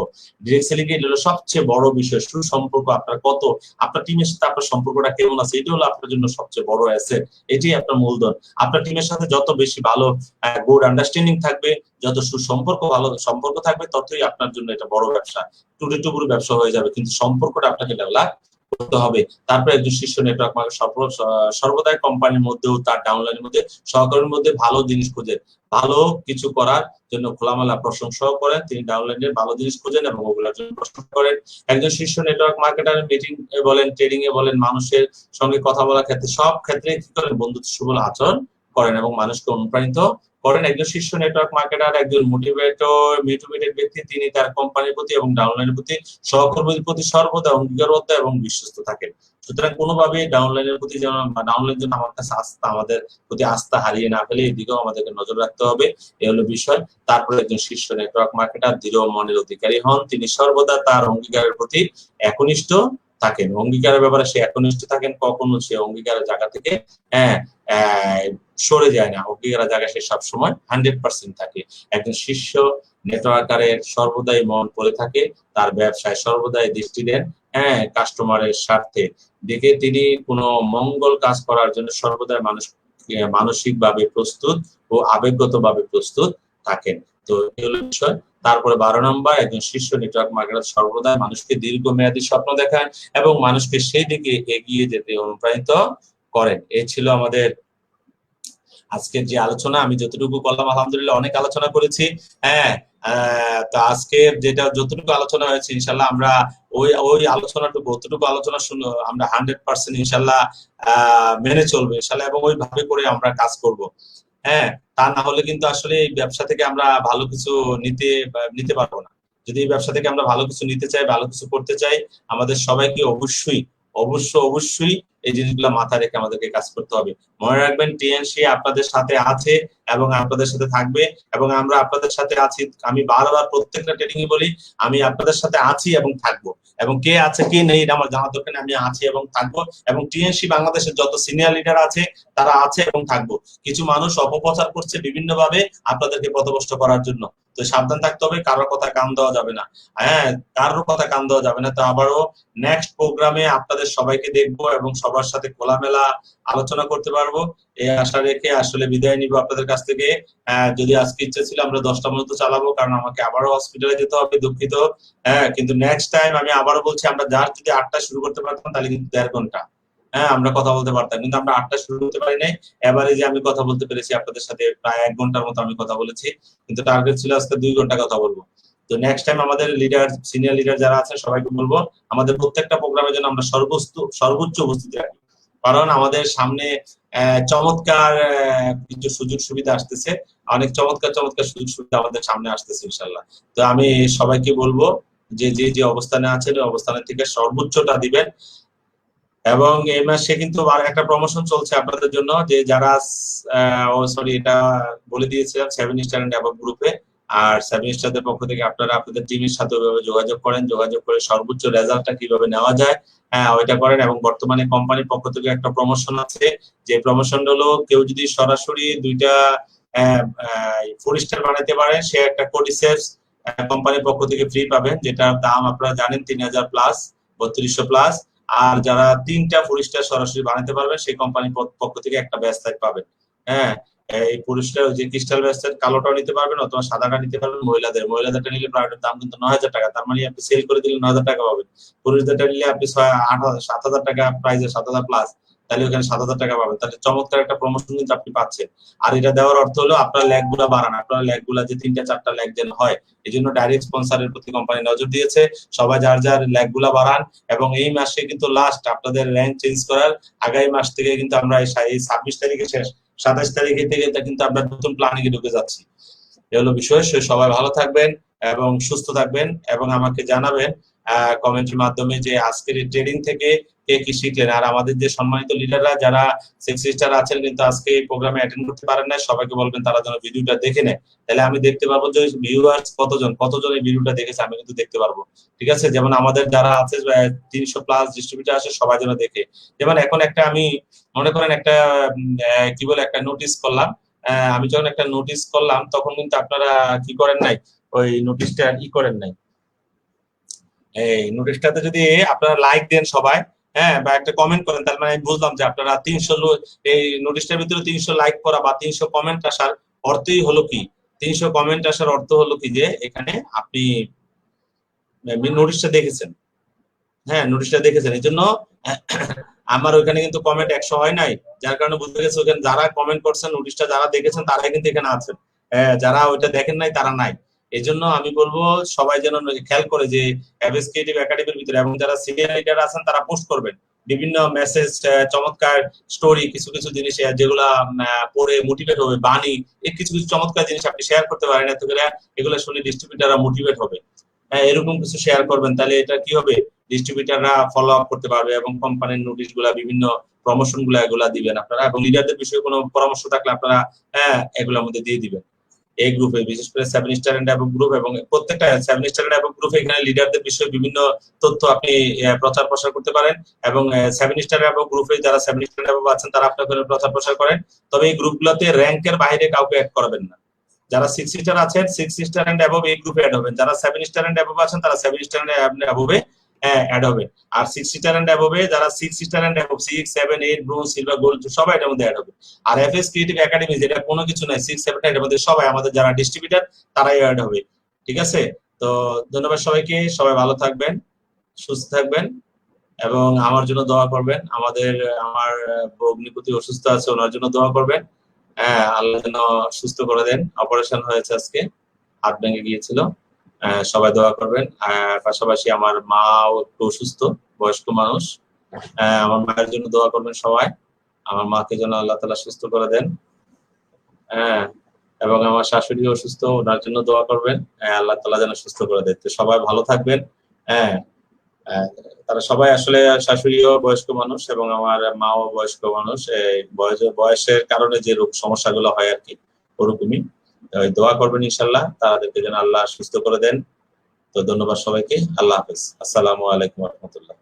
ডিরেক্ট সেলিং এর হলো সবচেয়ে বড় বিষয় সুসম্পর্ক। আপনার কত, আপনার টিমের সাথে আপনার সম্পর্কটা কেমন আছে, এটা হলো আপনার জন্য সবচেয়ে বড় অ্যাসেট, এটাই আপনার মূলধন। আপনার টিমের সাথে যত বেশি ভালো গুড আন্ডারস্ট্যান্ডিং থাকবে, যত সুসম্পর্ক ভালো সম্পর্ক থাকবে, ততই আপনার জন্য এটা বড় ব্যবসা, টুটি টুকুর ব্যবসা হয়ে যাবে, কিন্তু সম্পর্কটা আপনাকে ডেভেলপ করতে হবে। তারপরে একজন শীর্ষ নেটওয়ার্ক মার্কেট সর্বদাই কোম্পানির মধ্যেও তার ডাউনলাইনের মধ্যে সহকর্মীর মধ্যে ভালো জিনিস খোঁজেন, ভালো কিছু করার জন্য খোলামেলা প্রশংসাও করেন। তিনি ডাউনলাইনের ভালো জিনিস খোঁজেন এবং ওগুলোর জন্য প্রশংসা করেন। একজন শীর্ষ নেটওয়ার্ক মার্কেটার মিটিং এ বলেন, ট্রেডিং এ বলেন, মানুষের সঙ্গে কথা বলার ক্ষেত্রে সব ক্ষেত্রে কি করেন, বন্ধুত্ব সুলভ আচরণ করেন এবং মানুষকে অনুপ্রাণিত করেন। একজন শীর্ষ নেটওয়ার্ক মার্কেটার একজন মোটিভেটেড ব্যক্তি, তিনি তার কোম্পানির প্রতি এবং ডাউনলাইনের প্রতি সহকর্মীদের প্রতি সর্বদা অঙ্গীকারবদ্ধ এবং বিশ্বস্ত থাকেন। সুতরাং কোনোভাবে ডাউনলাইনের প্রতি যেন ডাউনলাইন জন্য আমার কাছে আস্থা, আমাদের প্রতি আস্থা হারিয়ে না ফেলে, এদিকেও আমাদেরকে নজর রাখতে হবে, এ হলো বিষয়। তারপরে একজন শীর্ষ নেটওয়ার্ক মার্কেটার দৃঢ় মনের অধিকারী হন, তিনি সর্বদা তার অঙ্গীকারের প্রতি একনিষ্ঠ থাকেন, অঙ্গীকারের ব্যাপারে সে একনিষ্ঠ থাকেন, কখনো সে অঙ্গীকারের জায়গা থেকে হ্যাঁ সরে যায় না, অঙ্গীকারের জায়গায় সে সবসময় 100% থাকে। একজন শীর্ষ নেটওয়ার্কারের সর্বদাই মন পড়ে থাকে, তার ব্যবসায় সর্বদাই দৃষ্টি দেন কাস্টমারের স্বার্থে দেখে, তিনি কোনো মঙ্গল কাজ করার জন্য সর্বদাই মানসিকভাবে প্রস্তুত ও আবেগগতভাবে প্রস্তুত থাকেন। তো এই হলো বিষয়। তারপরে 12 নম্বর, একজন শীর্ষ নেটওয়ার্ক মার্কেটার সর্বদা মানুষকে দীর্ঘমেয়াদী স্বপ্ন দেখান এবং মানুষকে সেই দিকে এগিয়ে যেতে অনুপ্রাণিত করেন। এই ছিল আমাদের আজকের যে আলোচনা। আমি যতটুকু করলাম আলহামদুলিল্লাহ অনেক আলোচনা করেছি। হ্যাঁ, তো আজকে যেটা যতটুকু আলোচনা হয়েছে ইনশাল্লাহ আমরা ওই আলোচনাটুকু অতটুকু আলোচনা শুনে আমরা 100% ইনশাল্লাহ মেনে চলবো ইনশাল্লাহ, এবং ওইভাবে করে আমরা কাজ করব। হ্যাঁ, তা না হলে কিন্তু আসলে এই ব্যবসা থেকে আমরা ভালো কিছু নিতে পারবো না। যদি এই ব্যবসা থেকে আমরা ভালো কিছু নিতে চাই, ভালো কিছু করতে চাই, আমাদের সবাইকে অবশ্যই এই জিনিসগুলো মাথায় রেখে আমাদেরকে কাজ করতে হবে। মনে রাখবেন, টিএনসি আপনাদের সাথে আছে এবং আপনাদের সাথে থাকবে, এবং আমরা আপনাদের সাথে আছি। আমি বারবার প্রত্যেকটা ট্রেনিং এ বলি, আমি আপনাদের সাথে আছি এবং থাকবো, এবং কে আছে কে নেই এটা আমার জানার দরকার নেই, আমি আছি এবং থাকবো। এবং টিএনসি বাংলাদেশের যত সিনিয়র লিডার আছে তারা আছে এবং থাকবো। কিছু মানুষ অপপ্রচার করছে বিভিন্ন ভাবে আপনাদেরকে পথভ্রষ্ট করার জন্য, তো সাবধান থাকতে হবে, কারোর কথা কান দেওয়া যাবে না। কারোর কথা কান দেওয়া যাবে না। তো আবারও নেক্সট প্রোগ্রামে আপনাদের সবাইকে দেখবো এবং সবার সাথে খোলামেলা আলোচনা করতে পারবো, এই আশা রেখে আসলে বিদায় নিব আপনাদের কাছ থেকে। যদি আজকে ইচ্ছা ছিল আমরা 10টা পর্যন্ত চালাবো, কারণ আমাকে আবারও হসপিটালে যেতে হবে, দুঃখিত। কিন্তু নেক্সট টাইম আমি আবারও বলছি, আমরা যার যদি 8টা শুরু করতে পারতাম তাহলে কিন্তু 1.5 ঘন্টা আমরা কথা বলতে পারতাম, কিন্তু আমরা 8টা শুরু করতে পারি নাই। এবারে যে আমি কথা বলতে পেরেছি আপনাদের সাথে প্রায় 1 ঘন্টার মতো আমি কথা বলেছি, কিন্তু টার্গেট ছিল আজকে 2 ঘন্টা কথা বলবো। তো নেক্সট টাইম আমাদের সিনিয়র লিডার যারা আছেন সবাইকে বলবো, আমাদের প্রত্যেকটা প্রোগ্রামের জন্য আমরা সর্বোচ্চ উপস্থিতি রাখি, কারণ আমাদের সামনে চমৎকার কিছু সুযোগ সুবিধা আসতেছে, অনেক চমৎকার সুযোগ সুবিধা আমাদের সামনে আসতেছে ইনশাল্লাহ। তো আমি সবাইকে বলবো যে যে অবস্থানে আছেন ওই অবস্থানের থেকে সর্বোচ্চটা দিবেন। এবং এই মাসে কিন্তু আর একটা প্রমোশন চলছে আপনাদের জন্য, যে যারা এটা বলে দিয়েছিলাম 7 স্টার এন্ড অ্যাবভ গ্রুপে, আর 7 স্টারদের পক্ষ থেকে আপনারা আপনাদের টিমের সাথে ওইভাবে যোগাযোগ করে সর্বোচ্চ রেজাল্টটা কিভাবে নেওয়া যায় ওইটা করেন। এবং বর্তমানে কোম্পানির পক্ষ থেকে একটা প্রমোশন আছে, যে প্রমোশন হলো কেউ যদি সরাসরি 2টা 4 স্টার বানাতে পারে, সে একটা কোডিসেস কোম্পানির পক্ষ থেকে ফ্রি পাবেন, যেটার দাম আপনারা জানেন 3000 প্লাস, 3200 প্লাস। আর যারা 3টা 4 স্টার সরাসরি বানাতে পারবে সেই কোম্পানির পক্ষ থেকে একটা ব্যাচ লাইট পাবেন। এই পুরুষরা যে ক্রিস্টাল ব্যাচ লাইট কালোটাও নিতে পারবেন অথবা সাদাটা নিতে পারবেন। মহিলাদেরটা নিলে প্রাইভেটের দাম কিন্তু 9000 টাকা, তার মানে আপনি সেল করে দিলে 9000 টাকা পাবেন। পুরুষদেরটা নিলে আপনি 7000 টাকা প্রাইজে 7000 প্লাস, তাহলে ওখানে 7000 টাকা পাবেন। তাহলে চমৎকার একটা প্রমোশন কিন্তু আপনি পাচ্ছেন। আর এটা দেওয়ার অর্থ হলো আপনার ল্যাগগুলা বাড়ান, আপনার ল্যাগগুলা যে 3টা 4টা ল্যাগ যেন হয়, এই জন্য ডাইরেক্ট স্পন্সরের প্রতি কোম্পানি নজর দিয়েছে। সবাই যার ল্যাগগুলা বাড়ান, এবং এই মাসে কিন্তু লাস্ট আপনাদের র্যাঙ্ক চেঞ্জ করার আগামী মাস থেকে কিন্তু আমরা এই 26 তারিখে শেষ, 27 তারিখে থেকে কিন্তু আমরা নতুন প্ল্যানিং এ ঢুকে যাচ্ছি। এই হলো বিষয়। সবাই ভালো থাকবেন, এবং সুস্থ থাকবেন এবং আমাকে জানাবেন কমেন্টের মাধ্যমে যে আজকের এই ট্রেডিং থেকে কে কি শিখলেন। আর আমাদের যে সম্মানিত লিডাররা যারা সিক্স স্টার আছেন কিন্তু আজকে এই প্রোগ্রামে অ্যাটেন্ড করতে পারেন না, সবাইকে বলবেন তারা যেন ভিডিওটা দেখে নেয়, তাহলে আমি দেখতে পারবো যে ভিউয়ার্স কতজন এই ভিডিওটা দেখেছে, আমি কিন্তু দেখতে পারবো। ঠিক আছে, যেমন আমাদের যারা আছে 300+ ডিস্ট্রিবিউটর আছে সবাই যেন দেখে। যেমন এখন একটা আমি মনে করেন একটা কি বলে একটা নোটিশ করলাম, আমি যখন একটা নোটিশ করলাম তখন কিন্তু আপনারা কি করেন নাই, ওই নোটিশটা করেন নাই। এই নোটিশটাতে যদি আপনারা লাইক দেন সবাই, হ্যাঁ, বা একটা কমেন্ট করেন, তার মানে আমি বুঝলাম যে আপনারা 300 এই নোটিশটার ভিতরে 300 লাইক করা বা 300 কমেন্ট আসার অর্থই হলো কি, 300 কমেন্ট আসার অর্থ হলো কি যে এখানে আপনি নোটিশটা দেখেছেন। হ্যাঁ, নোটিশটা দেখেছেন, এই জন্য আমার ওইখানে কিন্তু কমেন্ট 100 হয় নাই, যার কারণে বুঝতে গেছে ওখানে যারা কমেন্ট করছেন নোটিশটা যারা দেখেছেন তারাই কিন্তু এখানে আছেন, যারা ওইটা দেখেন নাই তারা নাই। এই জন্য আমি বলবো সবাই যেন খেয়াল করে যে অ্যাবেস ক্রিয়েটিভ একাডেমির ভিতরে, এবং যারা সিনিয়র লিডার আছেন তারা পোস্ট করবেন বিভিন্ন মেসেজ, চমৎকার স্টোরি, কিছু কিছু জিনিস যেগুলা পড়ে মোটিভেট হবে, বাণী, এই কিছু কিছু চমৎকার জিনিস আপনি শেয়ার করতে পারেন, এত করে এগুলো শুনে ডিস্ট্রিবিউটাররা মোটিভেট হবে। এরকম কিছু শেয়ার করবেন, তাহলে এটা কি হবে, ডিস্ট্রিবিউটাররা ফলো আপ করতে পারবে এবং কোম্পানির নোটিশ গুলা, বিভিন্ন প্রমোশন গুলা এগুলা দিবেন আপনারা, এবং লিডারদের বিষয়ে কোনো পরামর্শ থাকলে আপনারা এগুলোর মধ্যে দিয়ে দিবেন এই গ্রুপে, বিশেষ করে 7 স্টার এন্ড অ্যাবভ গ্রুপ, এবং প্রত্যেকটা 7 স্টার এন্ড অ্যাবভ গ্রুপে এখানে লিডারদের বিষয়ে বিভিন্ন তথ্য আপনি প্রচার প্রসার করতে পারেন, এবং 7 স্টার অ্যাবভ গ্রুপে যারা 7 স্টার অ্যাবভ আছেন তারা আপনাদের প্রচার প্রসার করেন। তবে এই গ্রুপগুলোতে র‍্যাঙ্কের বাইরে কাউকে অ্যাড করাবেন না। যারা 6 স্টার আছেন 6 স্টার এন্ড অ্যাবভ এই গ্রুপে অ্যাড হবেন, যারা 7 স্টার এন্ড অ্যাবভ আছেন তারা 7 স্টার এন্ড অ্যাবভে অ্যাড হবে। আর 6 স্টার এন্ড অ্যাবভে যারা 6 star and above 6 7 8 bronze silver gold সবাই এর মধ্যে অ্যাড হবে। আর এফএস ক্রিয়েটিভ একাডেমি যেটা কোনো কিছু নাই, 6 7 এর মধ্যে সবাই আমাদের যারা ডিস্ট্রিবিউটর তারাই অ্যাড হবে। ঠিক আছে, তো ধন্যবাদ সবাইকে, সবাই ভালো থাকবেন, সুস্থ থাকবেন এবং আমার জন্য দোয়া করবেন। আমার ভগ্নিপতি অসুস্থ আছে, ওনার জন্য দোয়া করবেন। হ্যাঁ, আল্লাহ যেন সুস্থ করে দেন, অপারেশন হয়েছে আজকে, হাত ভেঙে গিয়েছিল। সবাই দোয়া করবেন। পাশাপাশি আমার মাও একটু অসুস্থ, বয়স্ক মানুষ, আমার মায়ের জন্য দোয়া করবেন সবাই, আমার মাকে যেন আল্লাহ তাআলা সুস্থ করে দেন। হ্যাঁ, এবং আমার শাশুড়ি অসুস্থ, ওনার জন্য দোয়া করবেন, আল্লাহ তাআলা যেন সুস্থ করে দেন। তো সবাই ভালো থাকবেন। হ্যাঁ, তারা সবাই আসলে, শাশুড়িও বয়স্ক মানুষ এবং আমার মাও বয়স্ক মানুষ, বয়সের কারণে যে রোগ সমস্যাগুলো হয় আর কি, ওরকমই। দোয়া করবেন ইনশাল্লাহ তাদেরকে যেন আল্লাহ সুস্থ করে দেন। তো ধন্যবাদ সবাইকে, আল্লাহ হাফেজ, আসসালামু আলাইকুম রহমতুল্লাহ।